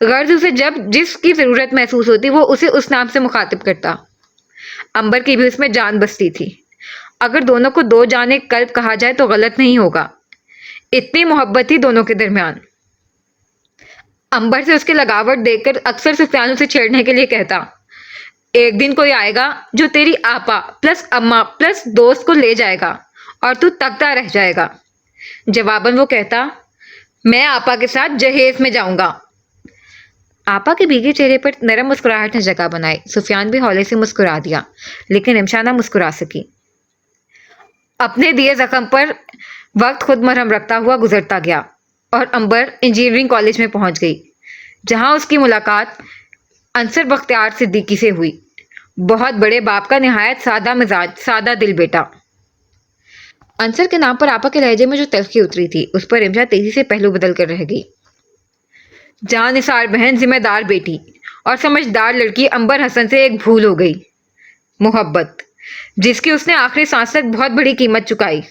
गर्ज उसे जब जिसकी जरूरत महसूस होती वो उसे उस नाम से मुखातिब करता। अंबर की भी उसमें जान बसती थी। अगर दोनों को दो जाने कल्ब कहा जाए तो गलत नहीं होगा। इतनी मोहब्बत थी दोनों के दरमियान। अंबर से उसके लगावट देखकर अक्सर सुफियान उसे छेड़ने के लिए कहता, एक दिन कोई आएगा जो तेरी आपा प्लस अम्मा प्लस दोस्त को ले जाएगा और तू तकता रह जाएगा। जवाबन वो कहता, मैं आपा के साथ जहेज में जाऊंगा। आपा के भीगे चेहरे पर नरम मुस्कुराहट ने जगह बनाई। सुफियान भी हौले से मुस्कुरा दिया, लेकिन रिमशा ना मुस्कुरा सकी। अपने दिए जख्म पर वक्त खुद मरहम रखता हुआ गुजरता गया और अंबर इंजीनियरिंग कॉलेज में पहुंच गई, जहां उसकी मुलाकात अंसर बख्तियार सिद्दीकी से हुई। बहुत बड़े बाप का निहायत सादा मिजाज, सादा दिल बेटा। अंसर के नाम पर आपा के लहजे में जो तलखी उतरी थी, उस पर रिमशा तेजी से पहलू बदल कर रह गई। जानिसार बहन, जिम्मेदार बेटी और समझदार लड़की अंबर हसन से एक भूल हो गई, मोहब्बत, जिसकी उसने आखिरी सांस तक बहुत बड़ी कीमत चुकाई।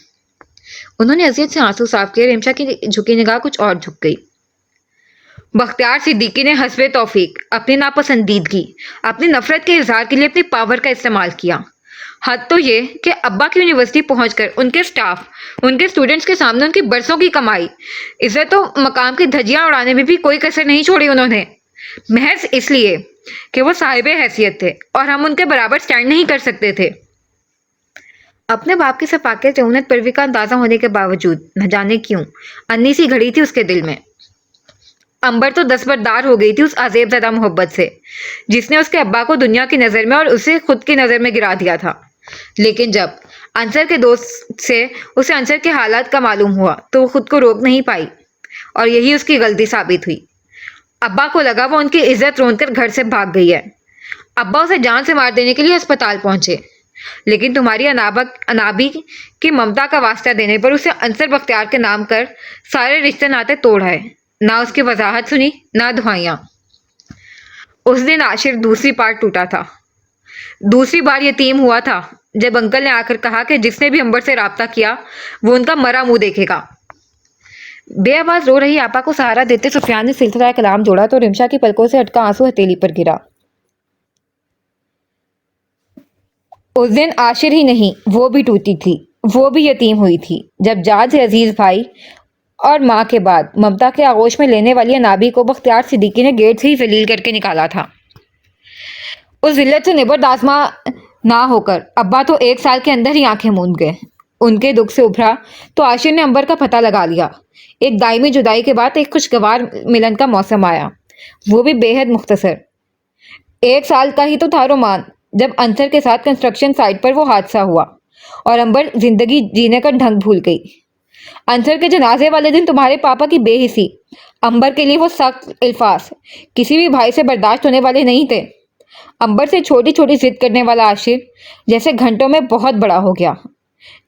उन्होंने अजियत से आंसू साफ किए। रिमशा की झुकी निगाह कुछ और झुक गई। बख्तियार सिद्दीकी ने हस्बे तौफीक अपनी नापसंदीदगी, अपनी नफरत के इजहार के लिए अपनी पावर का इस्तेमाल किया। हद तो ये कि अब्बा की यूनिवर्सिटी पहुंचकर उनके स्टाफ, उनके स्टूडेंट्स के सामने उनकी बरसों की कमाई, इज्जत तो मकाम की धज्जियां उड़ाने में भी कोई कसर नहीं छोड़ी उन्होंने, महज इसलिए कि वो साहिबे हैसियत थे और हम उनके बराबर स्टैंड नहीं कर सकते थे। अपने बाप की सफाकत रऊनत परवी का अंदाजा होने के बावजूद न जाने क्यों अन्नी सी घड़ी थी उसके दिल में। अंबर तो दस्तबरदार हो गई थी उस अजेब ज़दा मोहब्बत से, जिसने उसके अब्बा को दुनिया की नज़र में और उसे खुद की नज़र में गिरा दिया था। लेकिन जब अंसर के दोस्त से उसे अंसर के हालात का मालूम हुआ, तो वो खुद को रोक नहीं पाई और यही उसकी गलती साबित हुई। अब्बा को लगा वो उनकी इज्जत रोंदकर घर से भाग गई है। अब्बा उसे जान से मार देने के लिए अस्पताल पहुंचे, लेकिन तुम्हारी अनाबी की ममता का वास्ता देने पर उसे अंसर बख्तियार के नाम कर सारे रिश्ते नाते तोड़ आए। ना उसकी वजाहत सुनी, ना दुआइयां। उस दिन आशिर दूसरी बार टूटा था, दूसरी बार यतीम हुआ था, जब अंकल ने आकर कहा कि जिसने भी अंबर से राब्ता किया वो उनका मरा मुंह देखेगा। बेआवाज रो रही आपा को सहारा देते सुफियान ने सिलसिला कलाम जोड़ा तो रिमशा की पलकों से अटका आंसू हथेली पर गिरा। उस दिन आशिर ही नहीं, वो भी टूटी थी, वो भी यतीम हुई थी, जब जान से अजीज भाई और माँ के बाद ममता के आगोश में लेने वाली अनाबी को बख्तियार सिद्दीकी ने गेट से ही जलील करके निकाला था। उस जिल्लत से निबरदासमा ना होकर अब्बा तो 1 साल के अंदर ही आंखें मूंद गए। उनके दुख से उभरा तो आशिर ने अंबर का पता लगा लिया। एक दायमी जुदाई के बाद एक खुशगवार मिलन का मौसम आया, वो भी बेहद मुख्तसर। 1 साल का ही तो था रोमान जब अंसर के साथ कंस्ट्रक्शन साइट पर वो हादसा हुआ और अंबर जिंदगी जीने का ढंग भूल गई। अंसर के जनाजे वाले दिन तुम्हारे पापा की बेहिसी अंबर के लिए वो सख्त अल्फाज किसी भी भाई से बर्दाश्त होने वाले नहीं थे। अंबर से छोटी छोटी जिद करने वाला आशिर जैसे घंटों में बहुत बड़ा हो गया,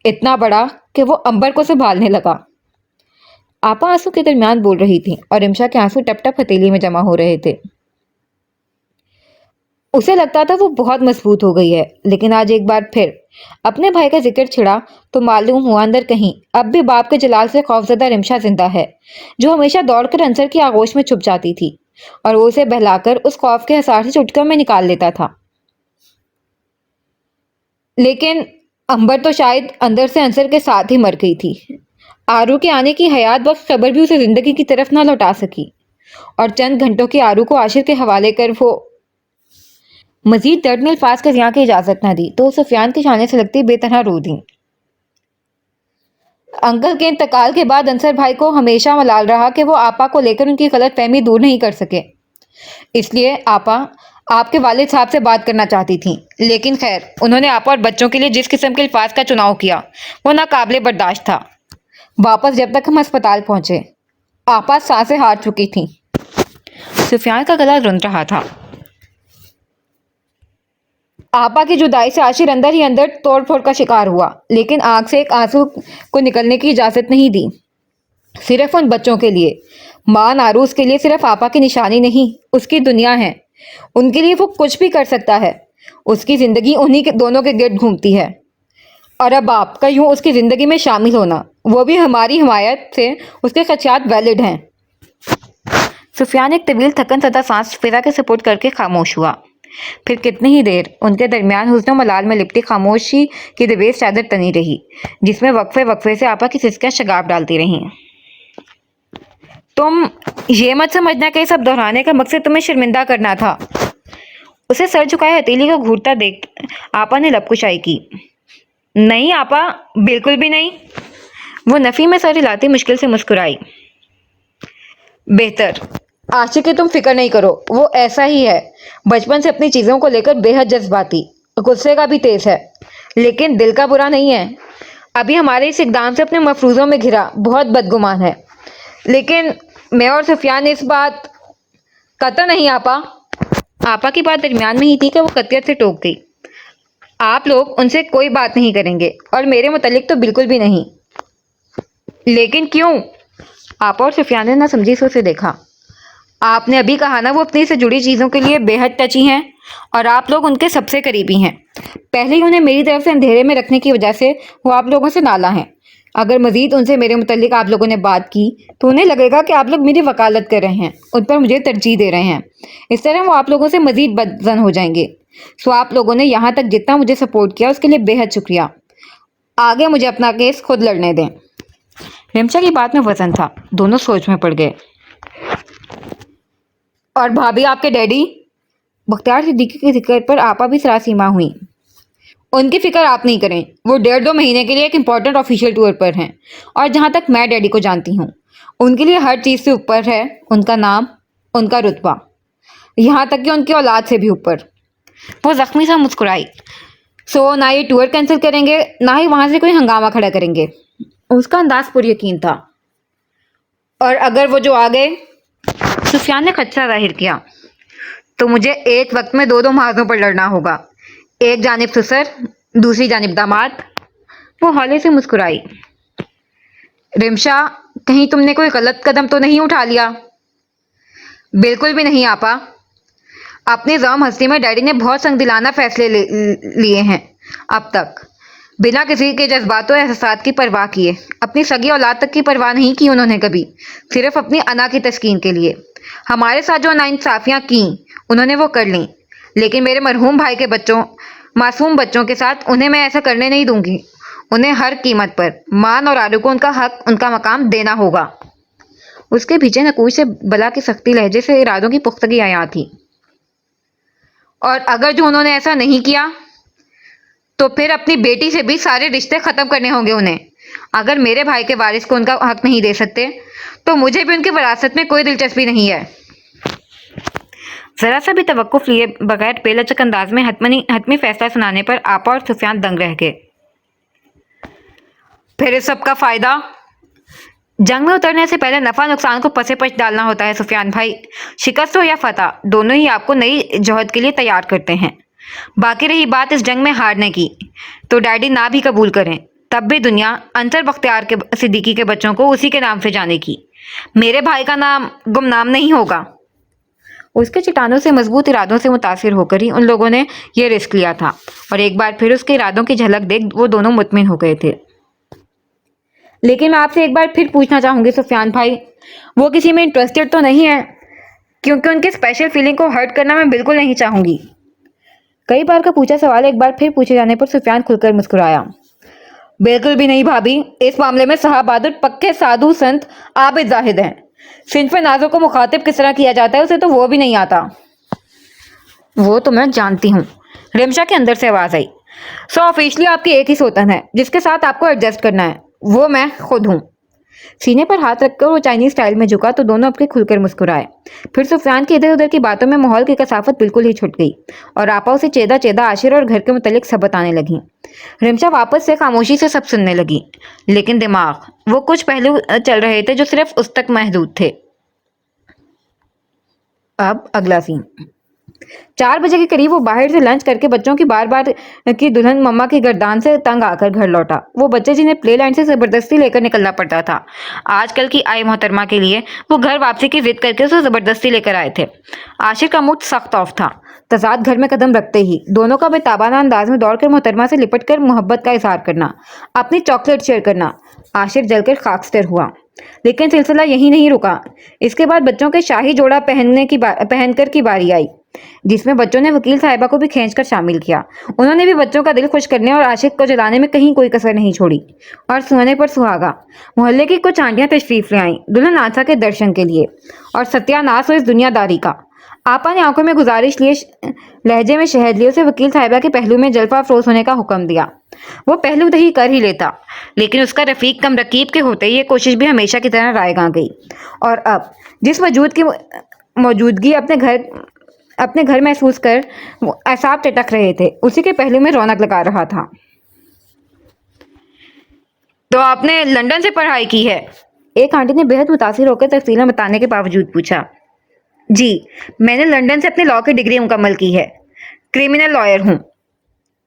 इतना बड़ा कि वो अंबर को संभालने लगा। आपा आंसू के दरमियान बोल रही थी और रिमशा के आंसू टप टप हथेली में जमा हो रहे थे। उसे लगता था वो बहुत मजबूत हो गई है, लेकिन आज एक बार फिर अपने भाई का जिक्र छिड़ा तो मालूम हुआ अंदर कहीं अब भी बाप के जलाल से खौफजदा रिमशा जिंदा है, जो हमेशा दौड़कर अंसर की आगोश में छुप जाती थी और वो उसे बहलाकर उस खौफ के हसार से चुटकियों में निकाल लेता था। लेकिन अंबर तो शायद अंदर से अंसर के साथ ही मर गई थी। आरू के आने की हयात बख्श खबर भी उसे जिंदगी की तरफ ना लौटा सकी और चंद घंटों की आरू को आशिर के हवाले कर वो मजीद दर्द में अल्फाज का जिया की इजाजत न दी तो सुफियान के शाने से लगती बेतरह रो दी। अंकल के इंतकाल के बाद अंसर भाई को हमेशा मलाल रहा कि वो आपा को लेकर उनकी गलत फहमी दूर नहीं कर सके, इसलिए आपा आपके वालिद साहब से बात करना चाहती थी। लेकिन खैर, उन्होंने आपा और बच्चों के लिए जिस किस्म के अल्फाज का चुनाव किया वो नाकाबिले बर्दाश्त था। वापस जब तक हम अस्पताल पहुंचे, आपा सांसें हार चुकी थी। सुफियान का गला रुंध रहा था। आपा की जुदाई से आशिर अंदर ही अंदर तोड़ फोड़ का शिकार हुआ, लेकिन आंख से एक आंसू को निकलने की इजाजत नहीं दी। सिर्फ उन बच्चों के लिए, मां नारूस के लिए सिर्फ आपा की निशानी नहीं, उसकी दुनिया है। उनके लिए वो कुछ भी कर सकता है। उसकी जिंदगी उन्हीं के दोनों के गिर्द घूमती है और अब आपका यूं उसकी जिंदगी में शामिल होना, वो भी हमारी हिमायत से उसके खदशात वैलिड हैं। सुफियान एक तवील थकन सदा सांस फिजा के सपोर्ट करके खामोश हुआ। फिर कितनी ही देर उनके दरमियान हुस्न मलाल में लिपटी खामोशी की दबेज चादर तनी रही, जिसमें वक्फे वक्फे से आपा की सिसकियां शगाब डालती रहीं। तुम ये मत समझना कि सब दोहराने का मकसद तुम्हें शर्मिंदा करना था। उसे सर झुकाए हथेली को घूरता देख आपा ने लबकुशाई की। नहीं आपा, बिल्कुल भी नहीं। वो नफी में सर हिलाती मुश्किल से मुस्कुराई। बेहतर, आशिक की तुम फिक्र नहीं करो, वो ऐसा ही है, बचपन से अपनी चीज़ों को लेकर बेहद जज्बाती, गुस्से का भी तेज है, लेकिन दिल का बुरा नहीं है। अभी हमारे इस इकदाम से अपने मफरूज़ों में घिरा बहुत बदगुमान है, लेकिन मैं और सुफियान इस बात कतई नहीं। आपा की बात दरमियान में ही थी कि वो कतियत से टोक गई। आप लोग उनसे कोई बात नहीं करेंगे और मेरे मुतालिक तो बिल्कुल भी नहीं। लेकिन क्यों? आपा और सुफियान ने ना समझी से उसे देखा। आपने अभी कहा ना वो अपनी से जुड़ी चीज़ों के लिए बेहद टची हैं और आप लोग उनके सबसे करीबी हैं। पहले ही उन्हें मेरी तरफ से अंधेरे में रखने की वजह से वो आप लोगों से नाला हैं। अगर मज़ीद उनसे मेरे मुतालिक आप लोगों ने बात की तो उन्हें लगेगा कि आप लोग मेरी वकालत कर रहे हैं, उन पर मुझे तरजीह दे रहे हैं। इस तरह वो आप लोगों से मज़ीद बदज़न हो जाएंगे। सो आप लोगों ने यहाँ तक जितना मुझे सपोर्ट किया उसके लिए बेहद शुक्रिया। आगे मुझे अपना केस खुद लड़ने दें। रिमशा की बात में वजन था, दोनों सोच में पड़ गए। और भाभी आपके डैडी? बख्तियार सिद्दीकी की जिक्र पर आपा भी सरासीमा हुई। उनकी फिक्र आप नहीं करें, वो 1.5-2 महीने के लिए एक इम्पॉर्टेंट ऑफिशियल टूर पर हैं। और जहाँ तक मैं डैडी को जानती हूँ, उनके लिए हर चीज़ से ऊपर है उनका नाम, उनका रुतबा, यहाँ तक कि उनकी औलाद से भी ऊपर। वो जख्मी सा मुस्कुराई। सो ना ये टूर कैंसिल करेंगे, ना ही वहाँ से कोई हंगामा खड़ा करेंगे। उसका अंदाज पुरयकीन था। और अगर वो जो आ गए? सुफियान ने खदशा जाहिर किया। तो मुझे एक वक्त में 2-2 महाजों पर लड़ना होगा, एक जानिब ससुर, दूसरी जानिब दामाद। वो हौले से मुस्कुराई। रिमशा, कहीं तुमने कोई गलत कदम तो नहीं उठा लिया? बिल्कुल भी नहीं आपा। अपनी ज़ौम हस्ती में डैडी ने बहुत संगदिलाना फैसले लिए हैं अब तक, बिना किसी के जज्बातों और एहसास की परवाह किए। अपनी सगी औलाद तक की परवाह नहीं की उन्होंने कभी, सिर्फ अपनी अना की तस्कीन के लिए। हमारे साथ जो नाइंसाफ़ियाँ की उन्होंने वो कर लीं, लेकिन मेरे मरहूम भाई के बच्चों, मासूम बच्चों के साथ उन्हें मैं ऐसा करने नहीं दूंगी। उन्हें हर कीमत पर मान और आरू को उनका हक, उनका मकाम देना होगा। उसके पीछे नकूश से बला की सख्ती लहजे से इरादों की पुख्तगी आया थी। और अगर जो उन्होंने ऐसा नहीं किया तो फिर अपनी बेटी से भी सारे रिश्ते ख़त्म करने होंगे उन्हें। अगर मेरे भाई के वारिस को उनका हक नहीं दे सकते तो मुझे भी उनकी विरासत में कोई दिलचस्पी नहीं है। ज़रा सा भी तवक्कुफ लिए बगैर बेलचक अंदाज में हतमी फैसला सुनाने पर आपा और सुफियान दंग रह गए। फिर इस सब का फ़ायदा? जंग में उतरने से पहले नफ़ा नुकसान को पसे पच डालना होता है सुफियान भाई। शिकस्त हो या फतह, दोनों ही आपको नई जहद के लिए तैयार करते हैं। बाकी रही बात इस जंग में हारने की, तो डैडी ना भी कबूल करें तब भी दुनिया अंसर बख्तियार के सिद्दीकी के बच्चों को उसी के नाम से जानेगी। मेरे भाई का नाम गुमनाम नहीं होगा। उसके चट्टानों से मजबूत इरादों से मुतासिर होकर ही उन लोगों ने यह रिस्क लिया था, और एक बार फिर उसके इरादों की झलक देख वो दोनों मुतमिन हो गए थे। लेकिन मैं आपसे एक बार फिर पूछना चाहूँगी सुफियान भाई, वो किसी में इंटरेस्टेड तो नहीं है? क्योंकि उनके स्पेशल फीलिंग को हर्ट करना मैं बिल्कुल नहीं चाहूँगी। कई बार का पूछा सवाल एक बार फिर पूछे जाने पर सुफियान खुलकर मुस्कुराया। बिल्कुल भी नहीं भाभी, इस मामले में साहब बहादुर पक्के साधु संत आबिद जाहिद हैं। सिंफ नाजों को मुखातिब किस तरह किया जाता है उसे तो वो भी नहीं आता। वो तो मैं जानती हूँ, रिमशा के अंदर से आवाज आई। सो ऑफिशियली आपकी एक ही सोतन है जिसके साथ आपको एडजस्ट करना है, वो मैं खुद हूँ। सीने पर हाथ रखकर वो चाइनीज स्टाइल में झुका तो दोनों अपने खुलकर मुस्कुराए। फिर सुफियान की इधर उधर की बातों में माहौल की कसाफत बिल्कुल ही छुट गई और आपा उसे चेदा चेदा आशिर और घर के मुतल्लिक सब बताने लगी। रिमशा वापस से खामोशी से सब सुनने लगी, लेकिन दिमाग वो कुछ पहलू चल रहे थे जो सिर्फ उस तक महदूद थे। अब अगला सीन। 4 बजे के करीब वो बाहर से लंच करके बच्चों की बार बार की दुल्हन मम्मा की गर्दान से तंग आकर घर लौटा। वो बच्चे जिन्हें प्ले लाइन से जबरदस्ती लेकर निकलना पड़ता था, आजकल की आई मोहतरमा के लिए वो घर वापसी की जिद करके उसे जबरदस्ती लेकर आए थे। आशिर का मूड सख्त ऑफ था। तजाद घर में कदम रखते ही दोनों का बेताबाना अंदाज में दौड़कर मोहतरमा से लिपट कर मोहब्बत का इजहार करना, अपनी चॉकलेट शेयर करना। आशिर जलकर खाकस्तर हुआ, लेकिन सिलसिला यही नहीं रुका। इसके बाद बच्चों के शाही जोड़ा पहनकर की बारी आई, जिसमें बच्चों ने वकील साहिबा को भी खींचकर शामिल किया। उन्होंने भी बच्चों का दिल खुश करने और आशिक को जलाने में कहीं कोई कसर नहीं छोड़ी। और सोने पर सुहागा। मोहल्ले की कुछ आंटियां तशरीफ ले आईं दुल्हन आंसा के दर्शन के लिए, और सत्यानाश हो इस दुनियादारी का। आपा ने आंखों में गुजारिश लिए लहजे में शहद लिए उसे वकील साहिबा के पहलू में जलफा अफरोज होने का हुक्म दिया। वो पहलू दही कर ही लेता, लेकिन उसका रफीक कम रकीब के होते ही ये कोशिश भी हमेशा की तरह रायगा गई। और अब जिस موجودگی اپنے گھر محسوس کر وہ اعصاب ٹٹک رہے تھے. اسی کے پہلو میں رونق لگا رہا تھا. تو آپ نے لندن سے پڑھائی کی ہے؟ ایک آنٹی نے بہت متاثر ہو کر تفصیلیں بتانے کے باوجود پوچھا. جی، میں نے لندن سے اپنے لاء کی ڈگری مکمل کی ہے. کرمنل لائر ہوں.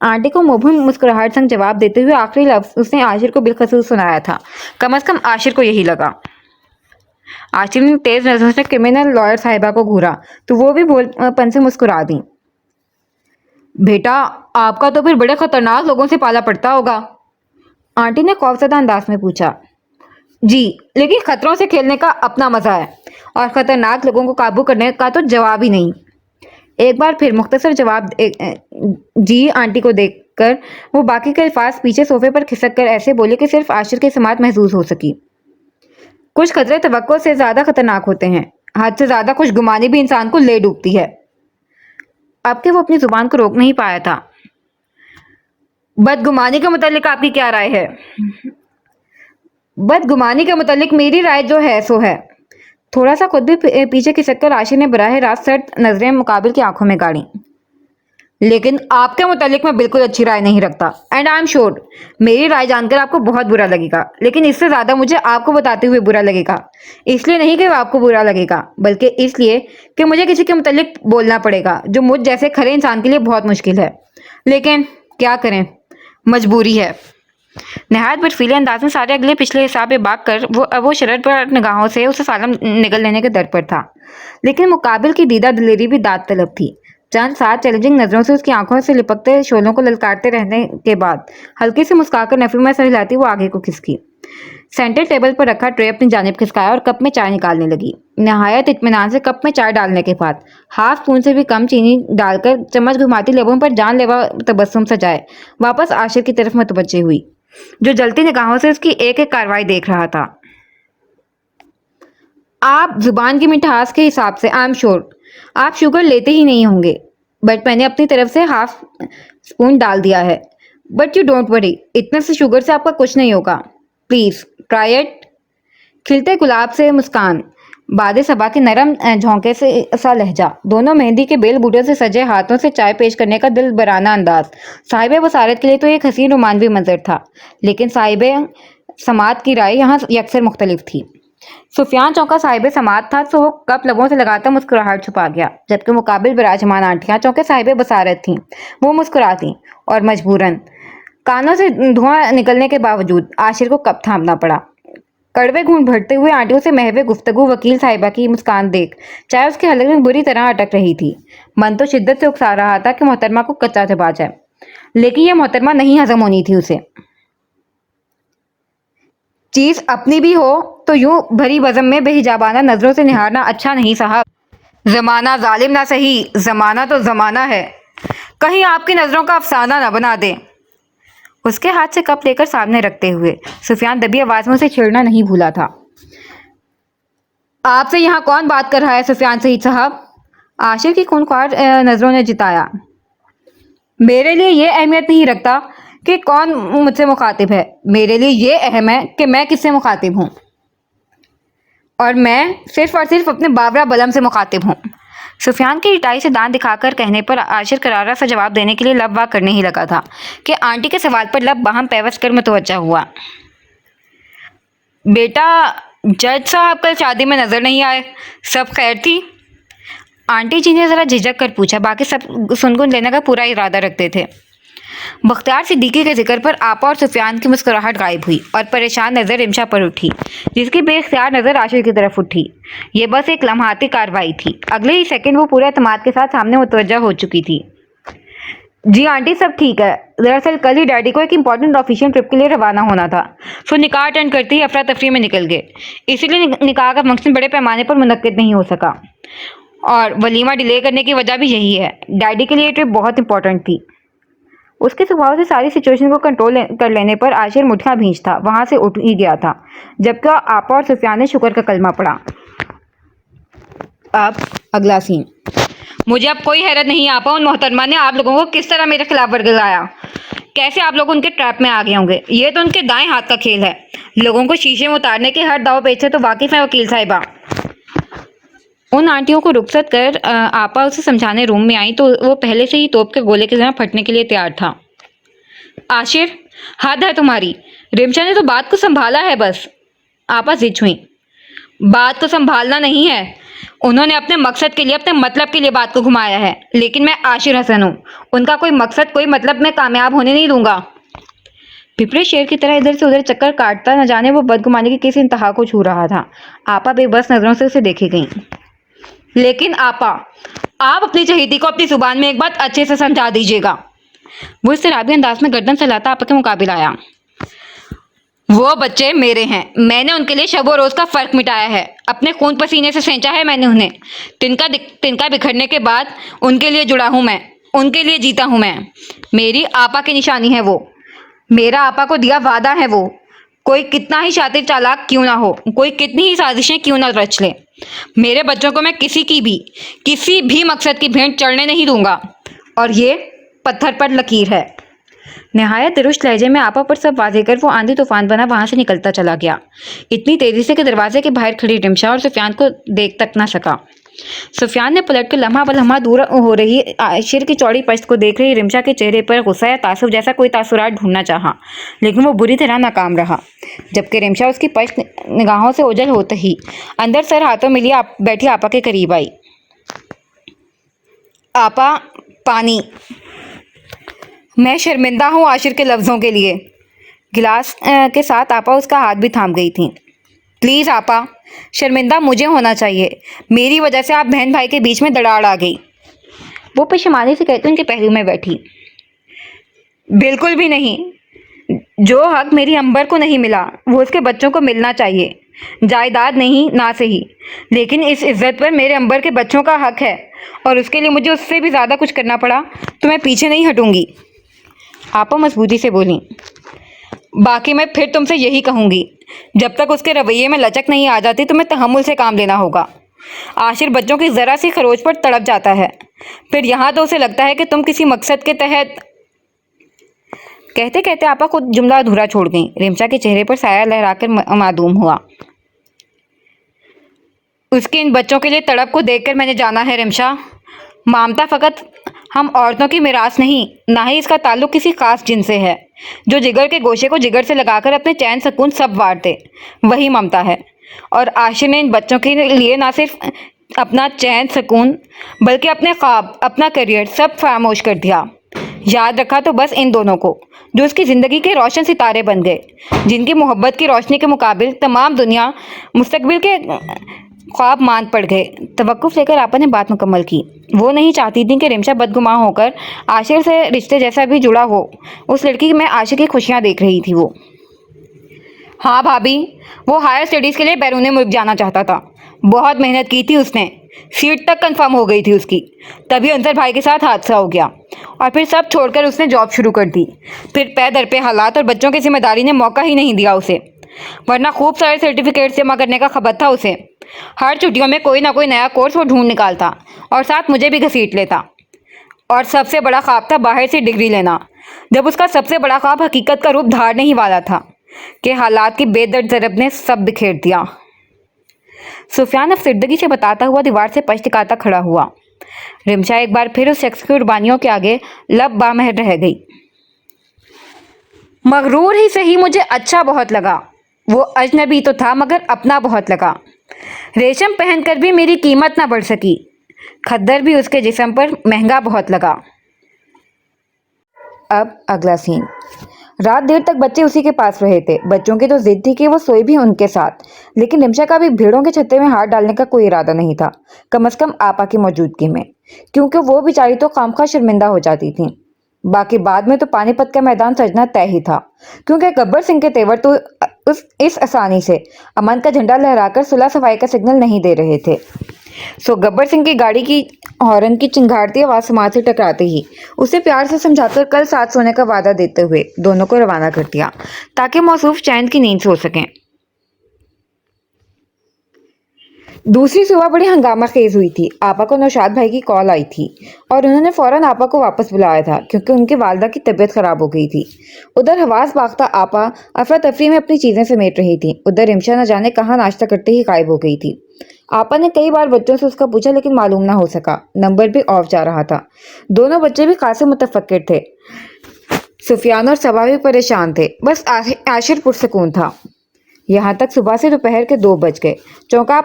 آنٹی کو مبہم مسکراہٹ سنگ جواب دیتے ہوئے آخری لفظ اس نے عاشر کو بالخصوص سنایا تھا. کم از کم عاشر کو یہی لگا. عاشر نے تیز نظروں سے کرمنل لائر صاحبہ کو گھورا تو وہ بھی بول پن سے مسکرا دیں. بیٹا، آپ کا تو پھر بڑے خطرناک لوگوں سے پالا پڑتا ہوگا. آنٹی نے خوفزدہ انداز میں پوچھا. جی، لیکن خطروں سے کھیلنے کا اپنا مزہ ہے اور خطرناک لوگوں کو قابو کرنے کا تو جواب ہی نہیں. ایک بار پھر مختصر جواب جی آنٹی کو دیکھ کر وہ باقی کے الفاظ پیچھے صوفے پر کھسک کر ایسے بولے کہ صرف عاشر کی سماعت محسوس ہو سکی. کچھ خطرے توقع سے زیادہ خطرناک ہوتے ہیں. حد سے زیادہ خوش گمانی بھی انسان کو لے ڈوبتی ہے. اب کہ وہ اپنی زبان کو روک نہیں پایا تھا. بدگمانی کے متعلق آپ کی کیا رائے ہے؟ بدگمانی کے متعلق میری رائے جو ہے سو ہے. تھوڑا سا خود بھی پیچھے کھسک کر عاشر نے براہ راست سرد نظریں مقابل کی آنکھوں میں گاڑی. لیکن آپ کے متعلق میں بالکل اچھی رائے نہیں رکھتا. اینڈ آئی ایم شیور میری رائے جان کر آپ کو بہت برا لگے گا، لیکن اس سے زیادہ مجھے آپ کو بتاتے ہوئے برا لگے گا. اس لیے نہیں کہ آپ کو برا لگے گا، بلکہ اس لیے کہ مجھے کسی کے متعلق بولنا پڑے گا جو مجھ جیسے کھرے انسان کے لیے بہت مشکل ہے. لیکن کیا کریں، مجبوری ہے. نہایت برفیلے انداز میں سارے اگلے پچھلے حساب پہ بھاگ کر وہ شرر پر نگاہوں سے اسے سالم نگل لینے کے در پر تھا. لیکن مقابل کی دیدہ دلیری بھی داد طلب تھی. چند سات چیلنجنگ نظروں سے اس کی آنکھوں سے لپکتے شعلوں کو للکارتے رہنے کے بعد ہلکی سے مسکا کر نفی میں سر ہلاتی وہ آگے کو کھسکی. سینٹر ٹیبل پر رکھا ٹرے اپنی جانب کھسکایا اور کپ میں چائے نکالنے لگی. نہایت اطمینان سے کپ میں چائے ڈالنے کے بعد ہاف اسپون سے بھی کم چینی ڈال کر چمچ گھماتی لبوں پر جان لیوا تبسم سجائے واپس عاشر کی طرف متوجہ ہوئی جو جلتی نگاہوں سے اس کی ایک ایک کارروائی دیکھ رہا تھا. آپ زبان کی مٹھاس کے حساب سے آئی ایم شیور آپ شوگر لیتے ہی نہیں ہوں گے، بٹ میں نے اپنی طرف سے ہاف اسپون ڈال دیا ہے. بٹ یو ڈونٹ وری، اتنے سے شوگر سے آپ کا کچھ نہیں ہوگا. Please try it. کھلتے گلاب سے مسکان، باد صبا کے نرم جھونکے سے سا لہجہ، دونوں مہندی کے بیل بوٹے سے سجے ہاتھوں سے چائے پیش کرنے کا دل برانہ انداز. صاحب بصارت کے لیے تو ایک حسین رومانوی منظر تھا، لیکن صاحب سماعت کی رائے یہاں یکسر مختلف تھی. سفیان چونکہ صاحب سماعت تھا تو وہ کپ لبوں سے لگاتا مسکراہٹ چھپا گیا، جبکہ مقابل براجمان آنٹیاں چونکہ صاحب بصارت تھیں وہ مسکراتیں اور مجبوراً کانوں سے دھواں نکلنے کے باوجود عاشر کو کپ تھامنا پڑا. کڑوے گھونٹ بھرتے ہوئے آنٹیوں سے محو گفتگو وکیل صاحبہ کی مسکان دیکھ چاہے اس کے حلق میں بری طرح اٹک رہی تھی. من تو شدت سے اکسا رہا تھا کہ محترمہ کو کچا چبا جائے، لیکن یہ محترمہ نہیں ہضم ہونی تھی اسے. چیز اپنی بھی ہو تو یوں بھری بزم میں بے حجابانہ نظروں سے نہارنا اچھا نہیں صاحب. زمانہ ظالم نہ سہی، زمانہ تو زمانہ ہے، کہیں آپ کی نظروں کا افسانہ نہ بنا دے. اس کے ہاتھ سے کپ لے کر سامنے رکھتے ہوئے سفیان دبی آواز میں اسے چھیڑنا نہیں بھولا تھا. آپ سے یہاں کون بات کر رہا ہے سفیان سعید صاحب؟ عاشر کی خونخوار نظروں نے جتایا. میرے لیے یہ اہمیت نہیں رکھتا کہ کون مجھ سے مخاطب ہے، میرے لیے یہ اہم ہے کہ میں کس سے مخاطب ہوں، اور میں صرف اور صرف اپنے باورا بلم سے مخاطب ہوں. سفیان کی رٹائی سے دانت دکھا کر کہنے پر عاشر کرارا سا جواب دینے کے لیے لب واک کرنے ہی لگا تھا کہ آنٹی کے سوال پر لب باہم پیوست کر متوجہ ہوا. بیٹا، جج صاحب کل شادی میں نظر نہیں آئے، سب خیر تھی؟ آنٹی جی نے ذرا جھجک کر پوچھا. باقی سب سنگن لینے کا پورا ارادہ رکھتے تھے. بختیار صدیقی کے ذکر پر آپا اور سفیان کی مسکراہٹ غائب ہوئی اور پریشان نظر رمشا پر اٹھی، جس کی بے اختیار نظر عاشر کی طرف اٹھی. یہ بس ایک لمحاتی کارروائی تھی. اگلے ہی سیکنڈ وہ پورے اعتماد کے ساتھ سامنے متوجہ ہو چکی تھی. جی آنٹی سب ٹھیک ہے. دراصل کل ہی ڈیڈی کو ایک امپورٹنٹ آفیشیل ٹرپ کے لیے روانہ ہونا تھا، سو نکاح اٹینڈ کرتے ہی افراتفری میں نکل گئے. اسی لیے نکاح کا فنکشن بڑے پیمانے پر منعقد نہیں ہو سکا، اور ولیمہ ڈیلے کرنے کی وجہ بھی یہی ہے. ڈیڈی کے لیے یہ ٹرپ بہت امپورٹنٹ تھی. اس کے سبھاؤ سے ساری سچویشن کو کنٹرول کر لینے پر عاشر مٹھیاں بھینج تھا وہاں سے اٹھ ہی گیا تھا، جبکہ آپا اور سفیان نے شکر کا کلمہ پڑھا. اب اگلا سین. مجھے اب کوئی حیرت نہیں آپا، ان محترمہ نے آپ لوگوں کو کس طرح میرے خلاف ورگلایا، کیسے آپ لوگ ان کے ٹریپ میں آ گئے ہوں گے. یہ تو ان کے دائیں ہاتھ کا کھیل ہے. لوگوں کو شیشے میں اتارنے کے ہر داؤ پیچ سے تو واقف ہے وکیل صاحبہ. उन आंटियों को रुखसत कर आपा उसे समझाने रूम में आई तो वो पहले से ही तोप के गोले की तरह फटने के लिए तैयार था। आशिर, हद है तुम्हारी। रिमशा ने तो बात को संभाला है बस। आपा जिद हुई। बात को संभालना नहीं है, उन्होंने अपने मकसद के लिए, अपने मतलब के लिए बात को घुमाया है। लेकिन मैं आशिर हसन हूँ, उनका कोई मकसद, कोई मतलब मैं कामयाब होने नहीं दूंगा। पिपरे शेर की तरह इधर से उधर चक्कर काटता, न जाने वो बदगुमानी की किस इंतहा को छू रहा था। आपा बेबस नजरों से उसे देखे गई। लेकिन आपा, आप अपनी चहेती को अपनी जुबान में एक बात अच्छे से समझा दीजिएगा। वो इस शराबी अंदाज में गर्दन सहलाता आपा के मुकाबले आया। वो बच्चे मेरे हैं, मैंने उनके लिए शब व रोज का फर्क मिटाया है, अपने खून पसीने से सेंचा है मैंने उन्हें। तिनका बिखरने के बाद उनके लिए जुड़ा हूं मैं, उनके लिए जीता हूं मैं। मेरी आपा की निशानी है वो, मेरा आपा को दिया वादा है वो। कोई कितना ही शातिर चालाक क्यों ना हो, कोई कितनी ही साजिशें क्यों ना रच ले, मेरे बच्चों को मैं किसी भी मकसद की भेंट चढ़ने नहीं दूंगा। और ये पत्थर पर लकीर है। निहायत दुरुस्त लहजे में आपा पर सब वाजे कर वो आंधी तूफान बना वहां से निकलता चला गया, इतनी तेजी से कि दरवाजे के बाहर खड़ी रिमशा और सुफियान को देख तक ना सका। सुफियान ने पलट कर लम्हा ब लम्हा दूर हो रही आशिर की चौड़ी पश्त को देख रही रिमशा के चेहरे पर गुस्सा या तासुब जैसा कोई तासुरात ढूंढना चाहा, लेकिन वो बुरी तरह नाकाम रहा। जबकि रिमशा उसकी पश्त निगाहों से ओझल होते ही अंदर सर हाथों में लिए बैठी आपा के करीब आई। आपा, पानी। मैं शर्मिंदा हूँ आशिर के लफ्ज़ों के लिए। गिलास के साथ आपा उसका हाथ भी थाम गई थी। प्लीज़ आपा, शर्मिंदा मुझे होना चाहिए, मेरी वजह से आप बहन भाई के बीच में दरार आ गई। वो पेशेमानी से कहते उनके पहलू में बैठी। बिल्कुल भी नहीं, जो हक मेरी अंबर को नहीं मिला वो उसके बच्चों को मिलना चाहिए। जायदाद नहीं ना सही, लेकिन इस इज्जत पर मेरे अंबर के बच्चों का हक है, और उसके लिए मुझे उससे भी ज़्यादा कुछ करना पड़ा तो मैं पीछे नहीं हटूंगी। आपा मजबूती से बोली। बाकी मैं फिर तुमसे यही कहूँगी, जब तक उसके रवैये में लचक नहीं आ जाती तुम्हें तहम्मुल से काम लेना होगा। आशिर बच्चों की ज़रा सी खरोच पर तड़प जाता है, फिर यहाँ तो उसे लगता है कि तुम किसी मकसद के तहत। कहते कहते आपा खुद जुमला अधूरा छोड़ गई। रिमशा के चेहरे पर साया लहराकर मासूम हुआ। उसके इन बच्चों के लिए तड़प को देखकर मैंने जाना है रिमशा, ममता फ़कत हम औरतों की मिरास नहीं, ना ही इसका ताल्लुक किसी खास जिन से है, जो जिगर के गोशे को जिगर से लगाकर अपने चैन सुकून सब वार दे, वही ममता है। और आशिर ने इन बच्चों के लिए ना सिर्फ अपना चैन सुकून बल्कि अपने ख्वाब, अपना करियर सब खामोश कर दिया। याद रखा तो बस इन दोनों को, जो उसकी ज़िंदगी के रोशन सितारे बन गए, जिनकी मोहब्बत की रोशनी के मुकाबिल तमाम दुनिया मुस्तकबिल के ख्वाब मांद पड़ गए। तवक्कुफ लेकर आपा ने बात मुकम्मल की। वो नहीं चाहती थी कि रिमशा बदगुमान होकर आशिर से रिश्ते जैसा भी जुड़ा हो। उस लड़की में आशिर की खुशियाँ देख रही थी वो। हाँ भाभी, वो हायर स्टडीज़ के लिए बैरून मुल्क जाना चाहता था। बहुत मेहनत की थी उसने, सीट तक कंफर्म हो गई थी उसकी। तभी अंसर भाई के साथ हादसा हो गया और फिर सब छोड़कर उसने जॉब शुरू कर दी। फिर पै दर पे हालात और बच्चों की जिम्मेदारी ने मौका ही नहीं दिया उसे, वरना खूब सारे सर्टिफिकेट जमा करने का खबर था उसे। हर छुट्टियों में कोई ना कोई नया कोर्स वो ढूंढ निकालता और साथ मुझे भी घसीट लेता। और सबसे बड़ा ख्वाब था बाहर से डिग्री लेना। जब उसका सबसे बड़ा ख्वाब हकीकत का रूप धारने ही वाला था कि हालात की बेदर्द ज़रब ने सब बिखेर दिया। सुफियान अफसरदगी से बताता हुआ दीवार से पश्च टिकाता खड़ा हुआ। रिमशा एक बार फिर उस शख्स की कुर्बानियों के आगे लब बामहर रह गई। मगरूर ही सही, मुझे अच्छा बहुत लगा। वो अजनबी तो था मगर अपना बहुत लगा। रेशम पहनकर भी मेरी कीमत ना बढ़ सकी। खद्दर भी उसके जिस्म पर महंगा बहुत लगा। अब अगला सीन। रात देर तक बच्चे उसी के पास रहे थे। बच्चों की तो जिद थी कि वो सोए भी उनके साथ, लेकिन रिमशा का भी भीड़ों के छत्ते में हाथ डालने का कोई इरादा नहीं था, कम से कम आपा की मौजूदगी में, क्योंकि वो बेचारी तो खामखा शर्मिंदा हो जाती थी। बाकी बाद में तो पानीपत का मैदान सजना तय ही था, क्योंकि गब्बर सिंह के तेवर तो इस आसानी से अमन का झंडा लहराकर सुलह सफाई का सिग्नल नहीं दे रहे थे। सो गब्बर सिंह की गाड़ी की हॉर्न की चिंगारती आवाज समाज से टकराते ही उसे प्यार से समझाकर कल साथ सोने का वादा देते हुए दोनों को रवाना कर दिया, ताकि मौसूफ चैन की नींद सो सकें। दूसरी सुबह बड़ी हंगामा खेज हुई थी। आपा को नौशाद भाई की कॉल आई थी और उन्होंने फौरन आपा को वापस बुलाया था क्योंकि उनकी वालदा की तबीयत खराब हो गई थी। उधर हवास बाख्ता आपा अफरा तफरी में अपनी चीजें समेट रही थी। उधर रिमशा न जाने कहाँ नाश्ता करते ही गायब हो गई थी। आपा ने कई बार बच्चों से उसका पूछा लेकिन मालूम ना हो सका। नंबर भी ऑफ जा रहा था। दोनों बच्चे भी खासे मुतफक्किर थे। सुफियान और सबा भी परेशान थे। बस आशिर पुरसकून था। यहाँ तक सुबह से दोपहर के 2 बज गए। चौका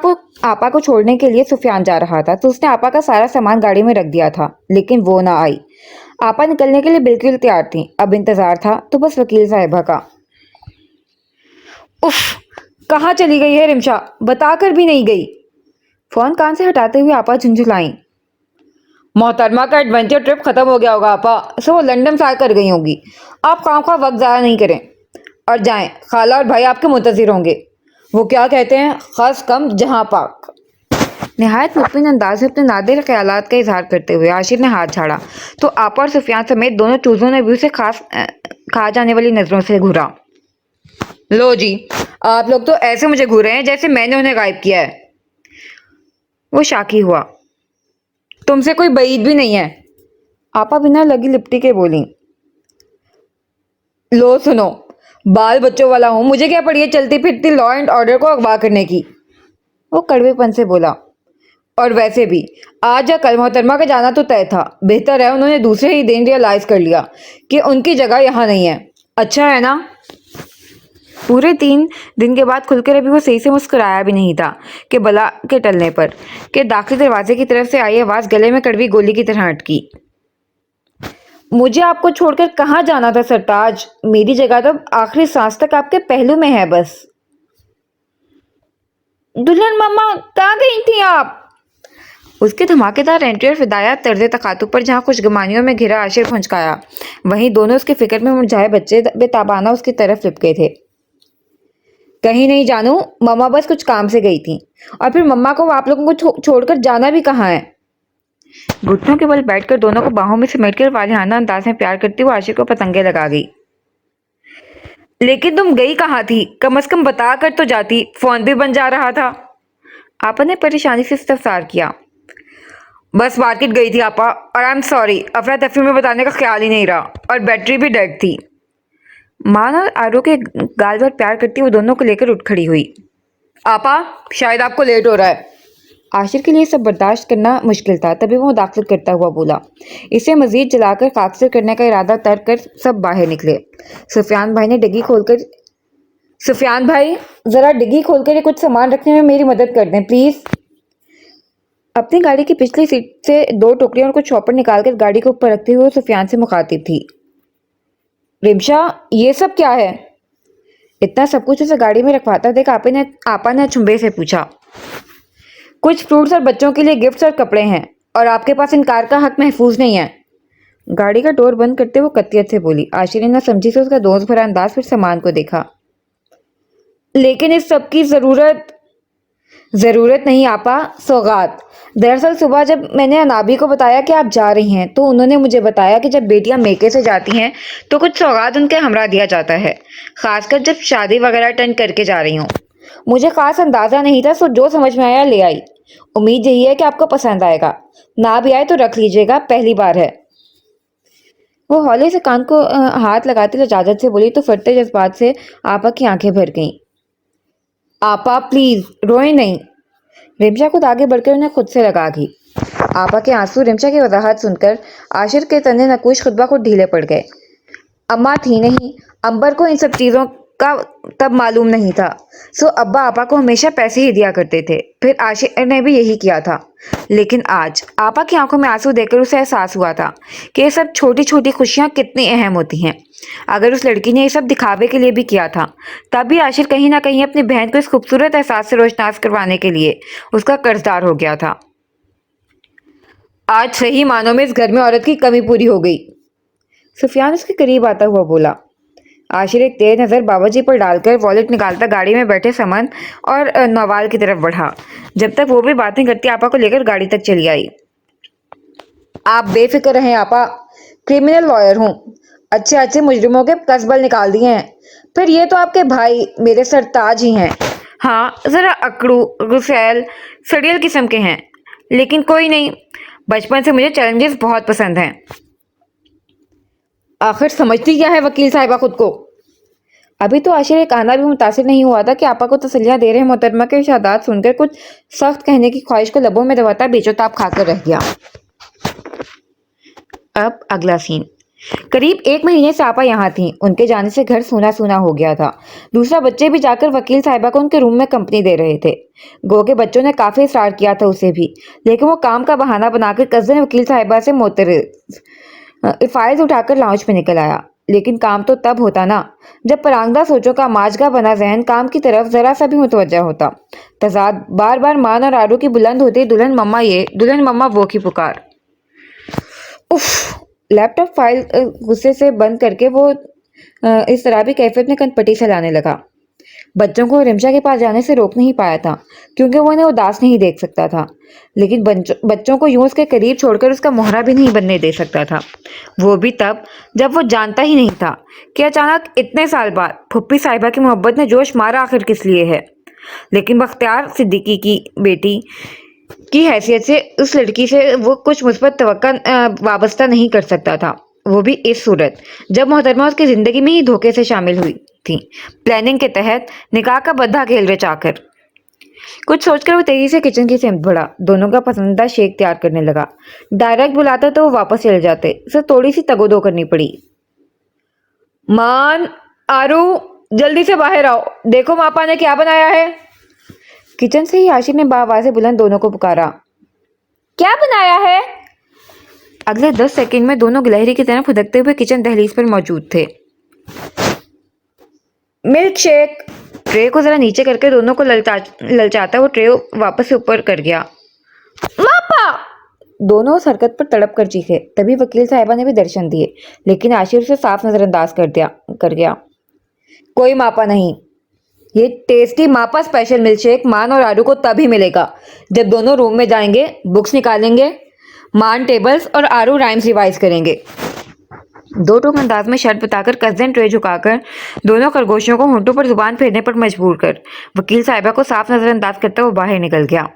आपा को छोड़ने के लिए सुफियान जा रहा था तो उसने आपा का सारा सामान गाड़ी में रख दिया था, लेकिन वो ना आई। आपा निकलने के लिए बिल्कुल तैयार थी। अब इंतजार था तो बस वकील साहिबा का। उफ, कहाँ चली गई है रिमशा? बताकर भी नहीं गई। फोन कान से हटाते हुए आपा झुंझुलाई। मोहतरमा का एडवेंचर ट्रिप खत्म हो गया होगा आपा, सो वो लंदन फ्लाई कर गई होंगी। आप काम का वक्त ज़ाया नहीं करें और जाएं, खाला और भाई आपके मुंतजिर होंगे। वो क्या कहते हैं, खास कम जहां पाक। निहायत मुतमिन अंदाज में अपने नादिर ख्यालात का इजहार करते हुए आशिर ने हाथ झाड़ा तो आपा और सुफियान समेत दोनों चूजों ने भी उसे खास कहा जाने वाली नजरों से घूरा। लो जी, आप लोग तो ऐसे मुझे घूरे हैं जैसे मैंने उन्हें गायब किया है। वो शाकी हुआ। तुमसे कोई बईद भी नहीं है। आपा बिना लगी लिपटी के बोली। लो सुनो, बाल बच्चों वाला हूं, मुझे क्या पड़ी है चलती फिरती लॉ एंड ऑर्डर को अगवा करने की। वो कड़वेपन से बोला। और वैसे भी आज या कल मोहतरमा का जाना तो तय था। बेहतर है उन्होंने दूसरे ही दिन रियलाइज कर लिया कि उनकी जगह यहाँ नहीं है। अच्छा है ना? पूरे 3 दिन के बाद खुलकर अभी वो सही से मुस्कुराया भी नहीं था कि बला के टलने पर कि दाखिली दरवाजे की तरफ से आई आवाज गले में कड़वी गोली की तरह अटकी। मुझे आपको छोड़कर कहाँ जाना था सरताज? मेरी जगह तो आखिरी सांस तक आपके पहलू में है बस। दुल्हन मम्मा, कहाँ गई थी आप? उसके धमाकेदार एंट्री और फिदाया तर्ज तकातुब पर जहाँ खुशगमानियों में घिरा आशिर भुंचकाया, वहीं दोनों उसकी फिक्र में मुरझाए बच्चे बेताबाना उसकी तरफ लिपके थे। कहीं नहीं जानू, मम्मा बस कुछ काम से गई थी। और फिर मम्मा को आप लोगों को छोड़कर जाना भी कहाँ है? घुटनों के बल बैठकर दोनों को बाहों में समेटकर वालिहाना अंदाज में प्यार करती हुए आशिर को पतंगे लगा गई। लेकिन तुम गई कहाँ थी? कम से कम बता कर तो जाती, फोन भी बन जा रहा था। आपा ने परेशानी से इस्तफसार किया। बस मार्केट गई थी आपा, और आई एम सॉरी, अफरा तफरी में बताने का ख्याल ही नहीं रहा, और बैटरी भी डेड थी। मान और आरो के गाल पर प्यार करती वो दोनों को लेकर उठ खड़ी हुई। आपा, शायद आपको लेट हो रहा है। आशिर के लिए सब बर्दाश्त करना मुश्किल था, तभी वो मुदाखलत करता हुआ बोला। इसे मजीद जलाकर खाकसर करने का इरादा तर्क कर सब बाहर निकले। सुफियान भाई ने डिग्गी खोलकर सुफियान भाई, जरा डिग्गी खोलकर ये कुछ सामान रखने में मेरी मदद कर दें प्लीज। अपनी गाड़ी की पिछली सीट से 2 टोकरियां और कुछ चॉपर निकालकर गाड़ी को ऊपर रखते हुए सुफियान से मुखातिब थी। रिमशा, ये सब क्या है? इतना सब कुछ उसे गाड़ी में रखवाता देख आपा ने अचंभे से पूछा। कुछ फ्रूट्स और बच्चों के लिए गिफ्ट्स और कपड़े हैं, और आपके पास इनकार का हक महफूज नहीं है। गाड़ी का डोर बंद करते वो कतियत से बोली। आशिर ने ना समझी से उसका दोस्त भरा अंदाज फिर सामान को देखा। लेकिन इस सब की जरूरत नहीं आपा, सौगात। दरअसल सुबह जब मैंने अनाबी को बताया कि आप जा रही हैं तो उन्होंने मुझे बताया कि जब बेटियां मेके से जाती हैं तो कुछ सौगात उनके हमरा दिया जाता है, खासकर जब शादी वगैरह अटेंड करके जा रही हूँ। मुझे खास अंदाजा नहीं था, सो जो समझ में आया ले आई। उम्मीद यही है कि आपको पसंद आएगा, ना भी आए तो रख लीजिएगा, पहली बार है। वो हौले से कान को हाथ लगाते लजाजत से बोली तो फटते जज्बात से आपा की आंखें भर गईं। आपा प्लीज रोए नहीं। रिमशा खुद आगे बढ़कर उन्हें खुद से लगा गई। आपा के आंसू रिमशा की वजाहत सुनकर आशिर के तने नकूश खुतबा को ढीले पड़ गए। अम्मा थी नहीं, अंबर को इन सब चीज़ों का तब मालूम नहीं था, सो अब्बा आपा को हमेशा पैसे ही दिया करते थे। फिर आशिर ने भी यही किया था। लेकिन आज आपा की आंखों में आंसू देखकर उसे एहसास हुआ था कि ये सब छोटी छोटी खुशियाँ कितनी अहम होती हैं। अगर उस लड़की ने ये सब दिखावे के लिए भी किया था, तब भी आशिर कहीं ना कहीं अपनी बहन को इस खूबसूरत एहसास से रोशनास करवाने के लिए उसका कर्जदार हो गया था। आज सही मानों में इस घर में औरत की कमी पूरी हो गई। सुफियान उसके करीब आता हुआ बोला। आशिर एक तेज नज़र बाबा जी पर डालकर वॉलेट निकालता गाड़ी में बैठे समन और नवाल की तरफ बढ़ा। जब तक वो भी बातें करती आपा को लेकर गाड़ी तक चली आई। आप बेफिक्र रहें आपा, क्रिमिनल लॉयर हूँ, अच्छे मुजरिमों के कसबल निकाल दिए हैं। फिर ये तो आपके भाई मेरे सरताज ही हैं। हाँ, ज़रा अकड़ू, गुस्सैल, सड़ियल किस्म के हैं, लेकिन कोई नहीं, बचपन से मुझे चैलेंजेस बहुत पसंद हैं। आखिर समझती क्या है वकील साहिबा खुद को? अभी तो आशिर एक आना भी मुतासिर नहीं हुआ था कि आपा को तसल्लियां दे रहे मोहतरमा के इरशादात सुनकर कुछ सख्त कहने की ख्वाहिश को लबों में दबाता बेचोताब खाकर रह गया। अब अगला सीन। करीब 1 महीने से आपा यहाँ थी। उनके जाने से घर सूना सूना हो गया था। दूसरा बच्चे भी जाकर वकील साहिबा को उनके रूम में कंपनी दे रहे थे। गो के बच्चों ने काफी इसरार किया था उसे भी, लेकिन वो काम का बहाना बनाकर कज़न वकील साहिबा से मोतरज़ फाइल्स उठाकर लाउंज में निकल आया। लेकिन काम तो तब होता ना जब परांगदा सोचों का माजगा बना जहन काम की तरफ जरा सा भी मुतवज्जा होता। तजाद बार बार मान और आरू की बुलंद होती दुल्हन मम्मा ये दुल्हन मम्मा वो की पुकार। उफ! लैपटॉप फाइल गुस्से से बंद करके वो इस तरह भी कैफियत में कनपटी चलाने लगा। बच्चों को रिमशा के पास जाने से रोक नहीं पाया था क्योंकि वो उन्हें उदास नहीं देख सकता था, लेकिन बच्चों को यूं उसके करीब छोड़कर उसका मोहरा भी नहीं बनने दे सकता था। वो भी तब जब वो जानता ही नहीं था कि अचानक इतने साल बाद फुप्पी साहिबा की मोहब्बत ने जोश मारा आखिर किस लिए है। लेकिन बख्तियार सिद्दीकी की बेटी की हैसियत से उस लड़की से वो कुछ मुस्बत तवक्का वाबस्ता नहीं कर सकता था, वो भी इस सूरत जब मोहतरमा उसकी जिंदगी में ही धोखे से शामिल हुई थी, प्लानिंग के तहत निकाह का बद्धा खेल रचाकर। कुछ सोचकर वो तेजी से किचन की सिमत बढ़ा, दोनों का पसंदीदा शेक तैयार करने लगा। डायरेक्ट बुलाता तो वो वापस चले जाते, उसे थोड़ी सी तगोदो करनी पड़ी। मान, आरू, जल्दी से बाहर आओ, देखो मापा ने क्या बनाया है। किचन से ही आशिर ने बाआवाज़ बुलंद दोनों को पुकारा। क्या बनाया है? अगले 10 सेकंड में दोनों गिलहरी की तरह फुदकते हुए किचन दहलीज पर मौजूद थे। Milk shake. ट्रे को जरा नीचे करके दोनों को ललचाता वो ट्रे वापस से ऊपर कर गया। मापा! दोनों उस हरकत पर तड़प कर चीखे। तभी वकील साहिबा ने भी दर्शन दिए, लेकिन आशिर उसे साफ नजरअंदाज कर गया। कोई मापा नहीं, ये टेस्टी मापा स्पेशल मिल्क शेक मान और आरू को तभी मिलेगा जब दोनों रूम में जाएंगे, बुक्स निकालेंगे, मान टेबल्स और आरू राइम्स रिवाइज करेंगे। दो टोक अंदाज में शर्त बताकर कज़न ट्रे झुकाकर दोनों खरगोशियों को होंठों पर जुबान फेरने पर मजबूर कर वकील साहिबा को साफ नजरअंदाज करता वो बाहर निकल गया।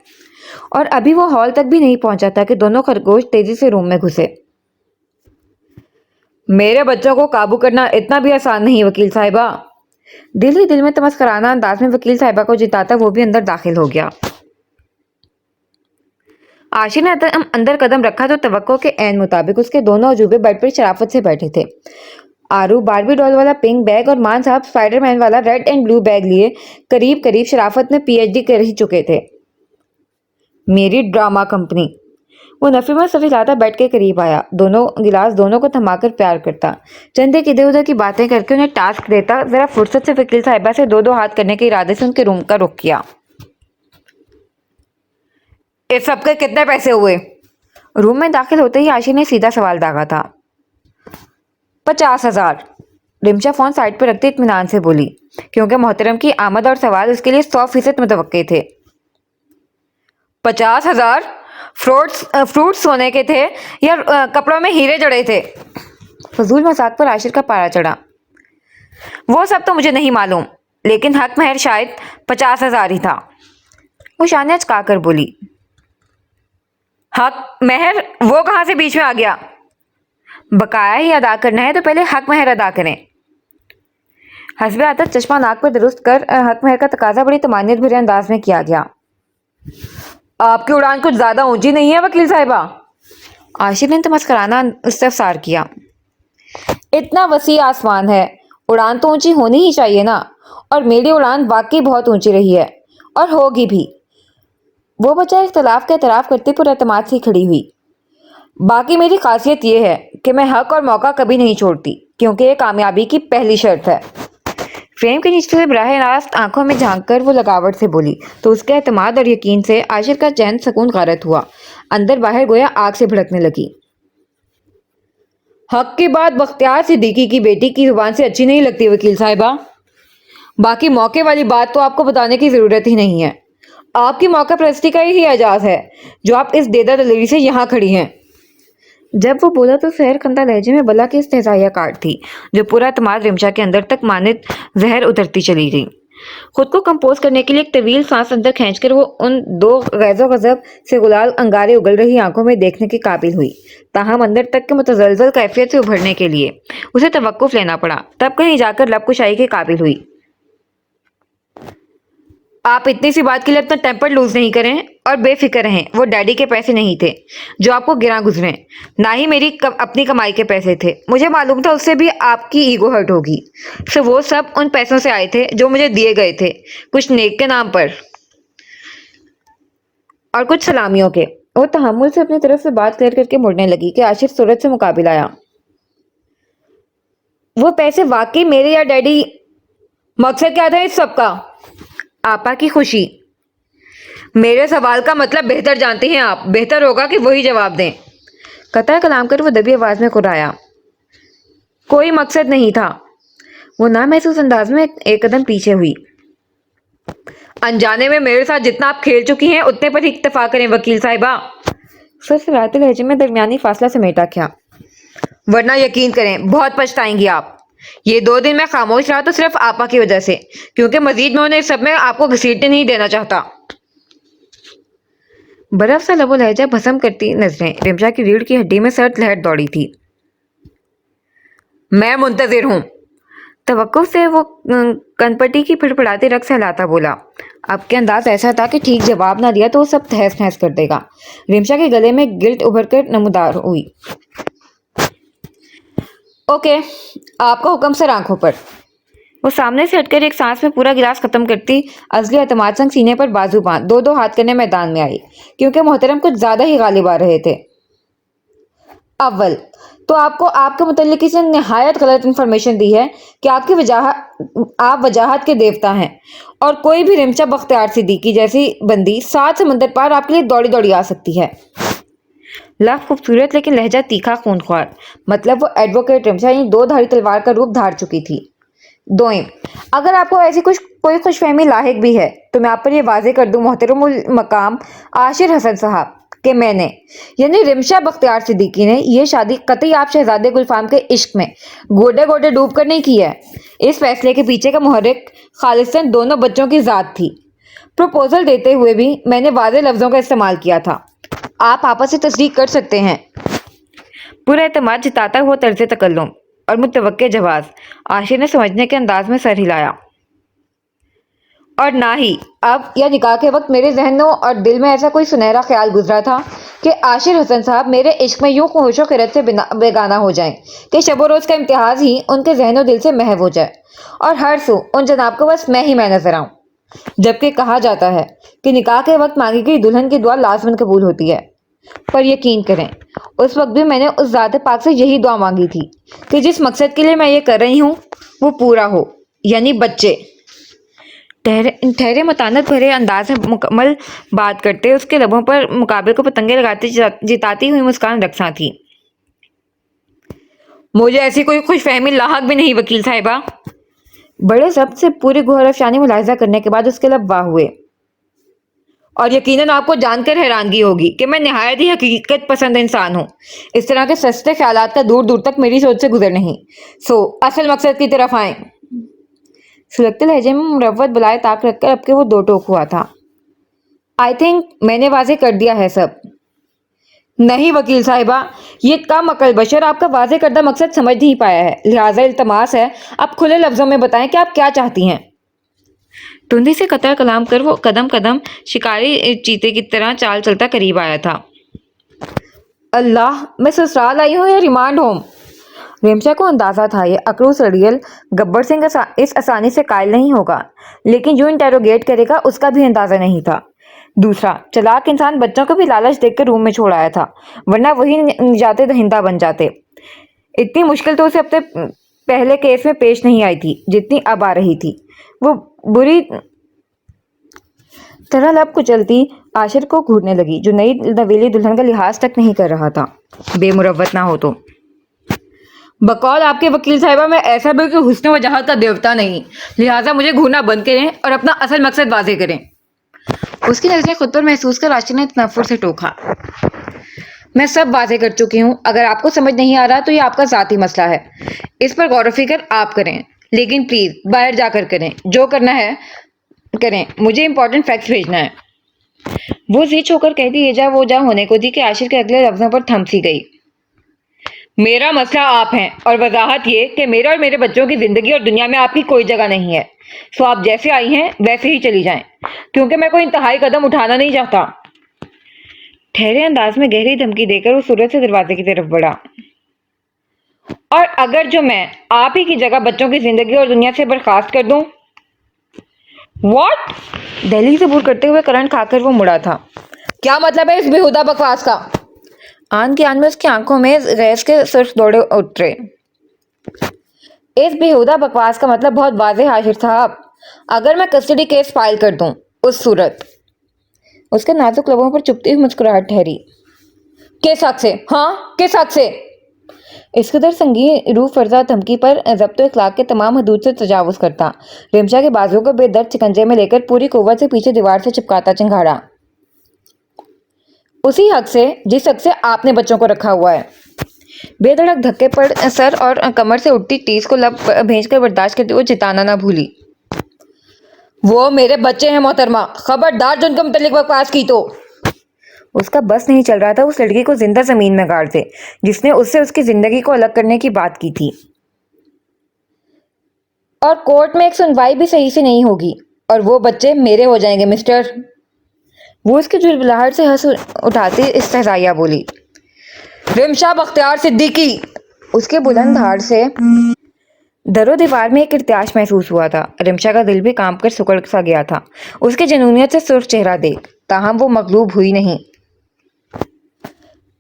और अभी वो हॉल तक भी नहीं पहुंचा था कि दोनों खरगोश तेजी से रूम में घुसे। मेरे बच्चों को काबू करना इतना भी आसान नहीं वकील साहिबा। दिल ही दिल में तमस्कराना अंदाज में वकील साहिबा को जिताता वो भी अंदर दाखिल हो गया। आशिर ने अंदर कदम रखा तो तवक्को के ऐन मुताबिक उसके दोनों अजूबे बेड पर शराफत से बैठे थे। आरू बारबी डॉल वाला पिंक बैग और मान साहब स्पाइडरमैन वाला रेड एंड ब्लू बैग लिए करीब करीब शराफत में पीएचडी कर ही चुके थे। मेरी ड्रामा कंपनी। वो नफी में सफिलाता बेड के करीब आया, दोनों गिलास दोनों को थमाकर प्यार करता, चंदे इधर उधर की बातें करके उन्हें टास्क देता, जरा फुर्सत से वकील साहिबा से दो दो हाथ करने के इरादे से उनके रूम का रुख किया। इस सबके कितने पैसे हुए? रूम में दाखिल होते ही आशिर ने सीधा सवाल दागा था। 50,000। रिमशा फोन साइड पर रखते इत्मीनान से बोली, क्योंकि मोहतरम की आमद और सवाल उसके लिए 100% मुतवक्के थे। 50,000? फ्रूट्स सोने के थे या कपड़ों में हीरे जड़े थे? फजूल मजाक पर आशिर का पारा चढ़ा। वो सब तो मुझे नहीं मालूम, लेकिन हक महर शायद 50,000 ही था। वो शाने अचका कर बोली। हक महर वो कहाँ से बीच में आ गया? बकाया ही अदा करना है तो पहले हक महर अदा करें। हस्बे आदत चश्मा नाक पर दुरुस्त कर हक महर का तकाजा बड़ी तमानियत भरे अंदाज में किया गया। आपकी उड़ान कुछ ज्यादा ऊंची नहीं है वकील साहिबा? आशिर ने तमस्कराना इस्तफसार किया। इतना वसी आसमान है, उड़ान तो ऊंची होनी ही चाहिए ना, और मेरी उड़ान वाकई बहुत ऊंची रही है और होगी भी। वो बच्चा इख्तलाफ का एतराफ़ करते पुरअतमाद सी खड़ी हुई। बाकी मेरी खासियत ये है कि मैं हक और मौका कभी नहीं छोड़ती, क्योंकि ये कामयाबी की पहली शर्त है। फ्रेम के नीचे से बराह रास्त आंखों में झांक कर वो लगावट से बोली तो उसके एतमाद और यकीन से आशिर का चैन सकून गारत हुआ। अंदर बाहर गोया आग से भड़कने लगी। हक की बात बख्तियार सिद्दीकी की बेटी की जुबान से अच्छी नहीं लगती वकील साहिबा। बाकी मौके वाली बात तो आपको बताने की जरूरत ही नहीं है। आपकी मौका परस्ती का ही एजाज है जो आप इस देदा दलेरी से यहाँ खड़ी हैं। जब वो बोला तो सहर कंदा लहजे में बला की इस्तेज़ाइया काट थी जो पूरा तमाद रिमशा के अंदर तक मानित जहर उतरती चली गई। خود کو کمپوز کرنے کے لیے ایک طویل سانس اندر کھینچ کر وہ ان دو غیظ و غضب سے غلال انگارے اگل رہی آنکھوں میں دیکھنے کے قابل ہوئی، تاہم اندر تک کے متزلزل کیفیت سے ابھرنے کے لیے اسے توقف لینا پڑا، تب کہیں جا کر لب کشائی کے قابل ہوئی۔ آپ اتنی سی بات کے لیے اپنا ٹیمپر لوز نہیں کریں اور بے فکر رہیں۔ وہ ڈیڈی کے پیسے نہیں تھے جو آپ کو گراں گزرے، نہ ہی میری اپنی کمائی کے پیسے تھے۔ مجھے معلوم تھا اس سے بھی آپ کی ایگو ہرٹ ہوگی، سو وہ سب ان پیسوں سے آئے تھے جو مجھے دیے گئے تھے، کچھ نیک کے نام پر اور کچھ سلامیوں کے۔ وہ تحمل سے اپنی طرف سے بات کر کے مڑنے لگی کہ عاشر صورت سے مقابل آیا۔ وہ پیسے واقعی میرے یا ڈیڈی؟ مقصد کیا تھا اس سب کا؟ آپا کی خوشی۔ میرے سوال کا مطلب بہتر جانتے ہیں آپ، بہتر ہوگا کہ وہی جواب دیں۔ قطع کلام کر وہ دبی آواز میں کرایا، کوئی مقصد نہیں تھا۔ وہ نامحسوس انداز میں ایک قدم پیچھے ہوئی۔ انجانے میں میرے ساتھ جتنا آپ کھیل چکی ہیں اتنے پر ہی اکتفا کریں وکیل صاحبہ۔ سرسراتے لہجے میں درمیانی فاصلہ سمیٹا کیا، ورنہ یقین کریں بہت پچھتائیں گی آپ۔ یہ 2 دن میں خاموش رہا تو صرف آپا کی وجہ سے، کیونکہ مزید میں انہیں اس سب میں آپ کو گھسیٹنے نہیں دینا چاہتا۔ برف سا لب و لہجہ بھسم کرتی نظریں رمشا کی ریڑھ کی ہڈی میں سرد لہر دوڑی تھی۔ میں منتظر ہوں۔ توقف سے وہ کنپٹی کی پھڑپڑاتی رگ سے ہلاتا بولا۔ اب کے انداز ایسا تھا کہ ٹھیک جواب نہ دیا تو وہ سب تہس نہس کر دے گا۔ رمشا کے گلے میں گلٹ ابھر کر نمودار ہوئی۔ اوکے، آپ کا حکم سر آنکھوں پر۔ وہ سامنے سے ہٹ کر ایک سانس میں پورا گلاس ختم کرتی عزلی اعتماد سنگ سینے پر بازو باندھ 2 ہاتھ کرنے میدان میں آئی، کیونکہ محترم کچھ زیادہ ہی غالب آ رہے تھے۔ اول تو آپ کو آپ کے متعلق کسی نے نہایت غلط انفارمیشن دی ہے کہ آپ وجاہت کے دیوتا ہیں، اور کوئی بھی رمشا بختیار صدیقی جیسی بندی 7 سمندر پار آپ کے لیے دوڑی دوڑی آ سکتی ہے۔ لفظ خوبصورت لیکن لہجہ تیکھا خونخوار، مطلب وہ ایڈوکیٹ رمشا یعنی 2 دھاری تلوار کا روپ دھار چکی تھی۔ دوئم، اگر آپ کو ایسی کوئی خوش فہمی لاحق بھی ہے تو میں آپ پر یہ واضح کر دوں محترم المقام عاشر حسن صاحب کہ میں نے یعنی رمشا بختیار صدیقی نے یہ شادی قطعی آپ شہزادے گلفام کے عشق میں گوڈے گوڈے ڈوب کر نہیں کی ہے۔ اس فیصلے کے پیچھے کا محرک خالصاً دونوں بچوں کی ذات تھی۔ پروپوزل دیتے ہوئے بھی میں نے واضح لفظوں کا استعمال کیا تھا، آپ آپس سے تصدیق کر سکتے ہیں۔ پورا اعتماد جتاتا ہوا طرز تکلم اور متوقع جواز، عاشر نے سمجھنے کے انداز میں سر ہلایا۔ اور نہ ہی اب یا نکاح کے وقت میرے ذہنوں اور دل میں ایسا کوئی سنہرا خیال گزرا تھا کہ عاشر حسن صاحب میرے عشق میں یوں ہوش و خرد سے بیگانہ ہو جائیں کہ شب و روز کا امتیاز ہی ان کے ذہن و دل سے محو ہو جائے، اور ہر سو ان جناب کو بس میں ہی میں نظر آؤں۔ جبکہ کہا جاتا ہے کہ نکاح کے وقت مانگی گئی دلہن کی دعا لازماً قبول ہوتی ہے، پر یقین کریں اس وقت بھی میں نے اس ذات پاک سے یہی دعا مانگی تھی کہ جس مقصد کے لیے میں یہ کر رہی ہوں وہ پورا ہو، یعنی بچے۔ ٹھہرے متانت بھرے انداز میں مکمل بات کرتے اس کے لبوں پر مقابل کو پتنگیں لگاتے جتاتی ہوئی مسکان رقصاں تھی۔ مجھے ایسی کوئی خوش فہمی لاحق بھی نہیں وکیل صاحبہ۔ بڑے ضبط سے پوری گوہر افشانی ملاحظہ کرنے کے بعد اس کے لب واہ ہوئے۔ اور یقیناً آپ کو جان کر حیرانگی ہوگی کہ میں نہایت ہی حقیقت پسند انسان ہوں، اس طرح کے سستے خیالات کا دور دور تک میری سوچ سے گزر نہیں۔ سو اصل مقصد کی طرف آئیں۔ سلگتے لہجے میں مروت بلائے طاق رکھ کر اب کے وہ 2 ٹوک ہوا تھا۔ آئی تھنک میں نے واضح کر دیا ہے سب۔ نہیں وکیل صاحبہ، یہ کم عقل بشر آپ کا واضح کردہ مقصد سمجھ نہیں پایا ہے، لہٰذا التماس ہے آپ کھلے لفظوں میں بتائیں کہ آپ کیا چاہتی ہیں۔ تندی سے قطع کلام کر وہ قدم قدم شکاری چیتے کی طرح چال چلتا قریب آیا تھا۔ اللہ، میں سسرال آئی ہوں یا ریمانڈ ہوم؟ رمشا کو اندازہ تھا یہ اکڑو سڑیل گبر سنگھ اس آسانی سے قائل نہیں ہوگا، لیکن جو انٹیروگیٹ کرے گا اس کا بھی اندازہ نہیں تھا۔ دوسرا چلاک انسان بچوں کو بھی لالچ دیکھ کر روم میں چھوڑ آیا تھا، ورنہ وہی نجات دہندہ بن جاتے۔ اتنی مشکل تو اسے اپنے پہلے کیس میں پیش نہیں آئی تھی جتنی اب آ رہی تھی۔ وہ بری طرح لب کچلتی عاشر کو گھورنے لگی جو نئی نویلی دلہن کا لحاظ تک نہیں کر رہا تھا۔ بے مروت نہ ہو تو بقول آپ کے وکیل صاحبہ میں ایسا بھی کہ حسن و وجاہت کا دیوتا نہیں، لہٰذا مجھے گھورنا بند کریں اور اپنا اصل مقصد واضح کریں۔ اس کی نظریں خود پر محسوس کر عاشر نے تنفر سے ٹوکا۔ میں سب واضح کر چکی ہوں، اگر آپ کو سمجھ نہیں آ رہا تو یہ آپ کا ذاتی مسئلہ ہے، اس پر غور و فکر آپ کریں، لیکن پلیز باہر جا کر کریں، جو کرنا ہے کریں، مجھے امپورٹنٹ فیکٹس بھیجنا ہے۔ وہ زچ ہو کر کہتی یہ جا وہ جا ہونے کو تھی کہ عاشر کے اگلے لفظوں پر تھم سی گئی۔ میرا مسئلہ آپ ہیں اور وضاحت یہ کہ میرے اور میرے بچوں کی زندگی اور دنیا میں آپ کی کوئی جگہ نہیں ہے، سو آپ جیسے آئی ہیں ویسے ہی چلی جائیں، کیونکہ میں کوئی انتہائی قدم اٹھانا نہیں چاہتا۔ ٹھہرے انداز میں گہری دھمکی دے کر وہ سورج سے دروازے کی طرف بڑھا۔ اور اگر جو میں آپ ہی کی جگہ بچوں کی زندگی اور دنیا سے برخاست کر دوں؟ واٹ؟ دہلی سے عبور کرتے ہوئے کرنٹ کھا کر وہ مڑا تھا۔ کیا مطلب ہے اس بےہودہ بکواس کا؟ آن کی آن میں اس کی آنکھوں میں غیظ کے سرخ دوڑے اترے۔ اس بےہودہ بکواس کا مطلب بہت واضح عاشر صاحب، اگر میں کسٹڈی کیس فائل کر دوں اس صورت۔ اس کے نازک لبوں پر چپتی ہوئی مسکراہٹ ٹھہری۔ کس حق سے؟ ہاں کس حق سے؟ اس قدر سنگین روح فرزا دھمکی پر ضبط و اخلاق کے تمام حدود سے تجاوز کرتا، رمشا کے بازو کو بے درد شکنجے میں لے کر پوری قوت سے پیچھے دیوار سے چپکاتا چنگھاڑا۔ اسی حق سے جس حق سے آپ نے بچوں کو رکھا ہوا ہے۔ بے دھڑک دھکے پر سر اور کمر سے اٹھتی ٹیس کو لب بھیج کر برداشت کرتے ہوئے چتانا نہ بھولی۔ وہ میرے بچے ہیں محترمہ، خبردار جو ان کے متعلق بکواس کی تو۔ اس کا بس نہیں چل رہا تھا اس لڑکی کو زندہ زمین میں گاڑ دے جس نے اس سے اس کی زندگی کو الگ کرنے کی بات کی تھی۔ اور کورٹ میں ایک سنوائی بھی صحیح سے نہیں ہوگی اور وہ بچے میرے ہو جائیں گے مسٹر۔ وہ اس کی جھلبلاہٹ سے ہنس اٹھاتی استہزائیہ بولی۔ رمشا بختیار صدیقی۔ اس کے بلند دھاڑ سے در و دیوار میں ایک ارتعاش محسوس ہوا تھا۔ رمشا کا دل بھی کام کر سکڑ سا گیا تھا اس کے جنونیت سے سرخ چہرہ دیکھ، تاہم وہ مغلوب ہوئی نہیں۔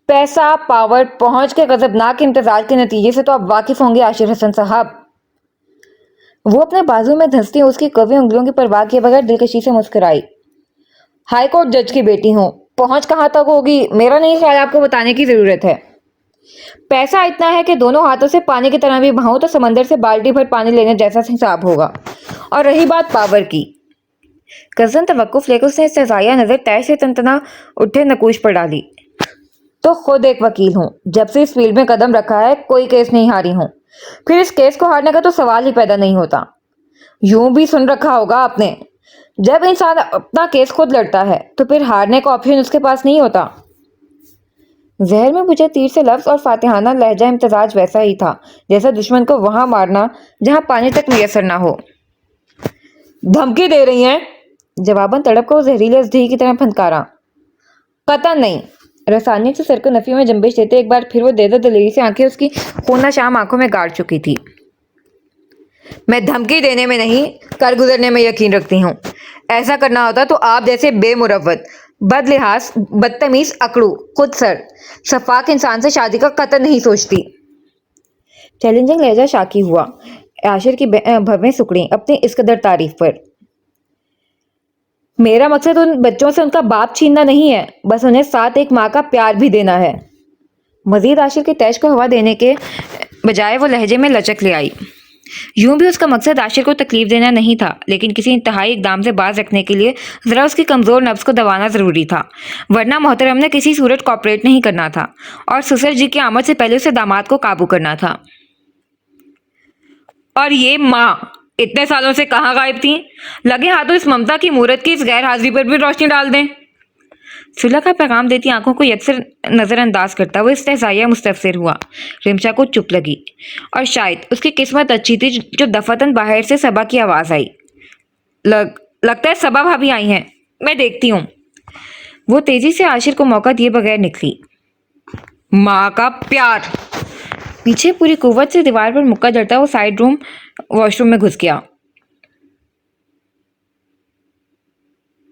پیسہ، پاور، پہنچ کے غضبناک امتزاج کے نتیجے سے تو آپ واقف ہوں گے عاشر حسن صاحب۔ وہ اپنے بازو میں دھنستی اس کی قوی انگلیوں کی پرواہ کیے بغیر دلکشی سے مسکرائی۔ ہائی کورٹ جج کی بیٹی ہوں، پہنچ کہاں تک ہوگی میرا نہیں خیال آپ کو بتانے کی ضرورت ہے۔ پیسہ اتنا ہے کہ دونوں ہاتھوں سے پانی کی طرح بھی بہاؤں تو سمندر سے بالٹی بھر پانی لینے جیسا حساب ہوگا۔ اور رہی بات پاور کی، کزن توقف لے کر اس نے استہزائیہ نظر طے سے تنتنا اٹھے نقوش پر ڈالی۔ تو خود ایک وکیل ہوں، جب سے اس فیلڈ میں قدم رکھا ہے کوئی کیس نہیں ہاری ہوں، پھر اس کیس کو ہارنے کا تو سوال ہی پیدا نہیں ہوتا۔ یوں بھی سن رکھا ہوگا آپ نے، جب انسان اپنا کیس خود لڑتا ہے تو پھر ہارنے کا آپشن اس کے پاس نہیں ہوتا۔ زہر میں بجھے تیر سے لفظ اور فاتحانہ لہجہ امتزاج ویسا ہی تھا جیسا دشمن کو وہاں مارنا جہاں پانی تک میسر نہ ہو۔ دھمکی دے رہی ہیں؟ جواباً تڑپ کو زہریلے ازدہی کی طرح پھنکارا۔ قطعاً نہیں۔ رسانیت سے سر کو نفی میں جنبش دیتے ایک بار پھر وہ دے دلیری سے آنکھیں اس کی خونہ شام آنکھوں میں گاڑ چکی تھی۔ میں دھمکی دینے میں نہیں کر گزرنے میں یقین رکھتی ہوں۔ ایسا کرنا ہوتا تو آپ جیسے بے مروت، بد لحاظ، بدتمیز، اکڑو، خود سر، شفاق انسان سے شادی کا قطر نہیں سوچتی۔ چیلنجنگ لہجہ شاکی ہوا۔ عاشر کی بھویں سکڑیں اپنی اس قدر تعریف پر۔ میرا مقصد ان بچوں سے ان کا باپ چھیننا نہیں ہے، بس انہیں ساتھ ایک ماں کا پیار بھی دینا ہے۔ مزید عاشر کی تیش کو ہوا دینے کے بجائے وہ لہجے میں لچک لے آئی۔ یوں بھی اس کا مقصد عاشر کو تکلیف دینا نہیں تھا، لیکن کسی انتہائی اقدام سے باز رکھنے کے لیے ذرا اس کی کمزور نفس کو دبانا ضروری تھا، ورنہ محترم نے کسی صورت کوآپریٹ نہیں کرنا تھا اور سسر جی کی آمد سے پہلے اسے داماد کو قابو کرنا تھا۔ اور یہ ماں اتنے سالوں سے کہاں غائب تھیں؟ لگے ہاتھوں اس ممتا کی مورت کی اس غیر حاضری پر بھی روشنی ڈال دیں۔ صلح کا پیغام دیتی آنکھوں کو یکسر نظر انداز کرتا وہ استہزائیہ مستفسر ہوا۔ رمشا کو چپ لگی، اور شاید اس کی قسمت اچھی تھی جو دفعتاً باہر سے صبا کی آواز آئی۔ لگتا ہے صبا بھابھی آئی ہیں، میں دیکھتی ہوں۔ وہ تیزی سے عاشر کو موقع دیے بغیر نکلی۔ ماں کا پیار۔ پیچھے پوری قوت سے دیوار پر مکہ جڑتا وہ سائڈ روم واش روم میں گھس گیا۔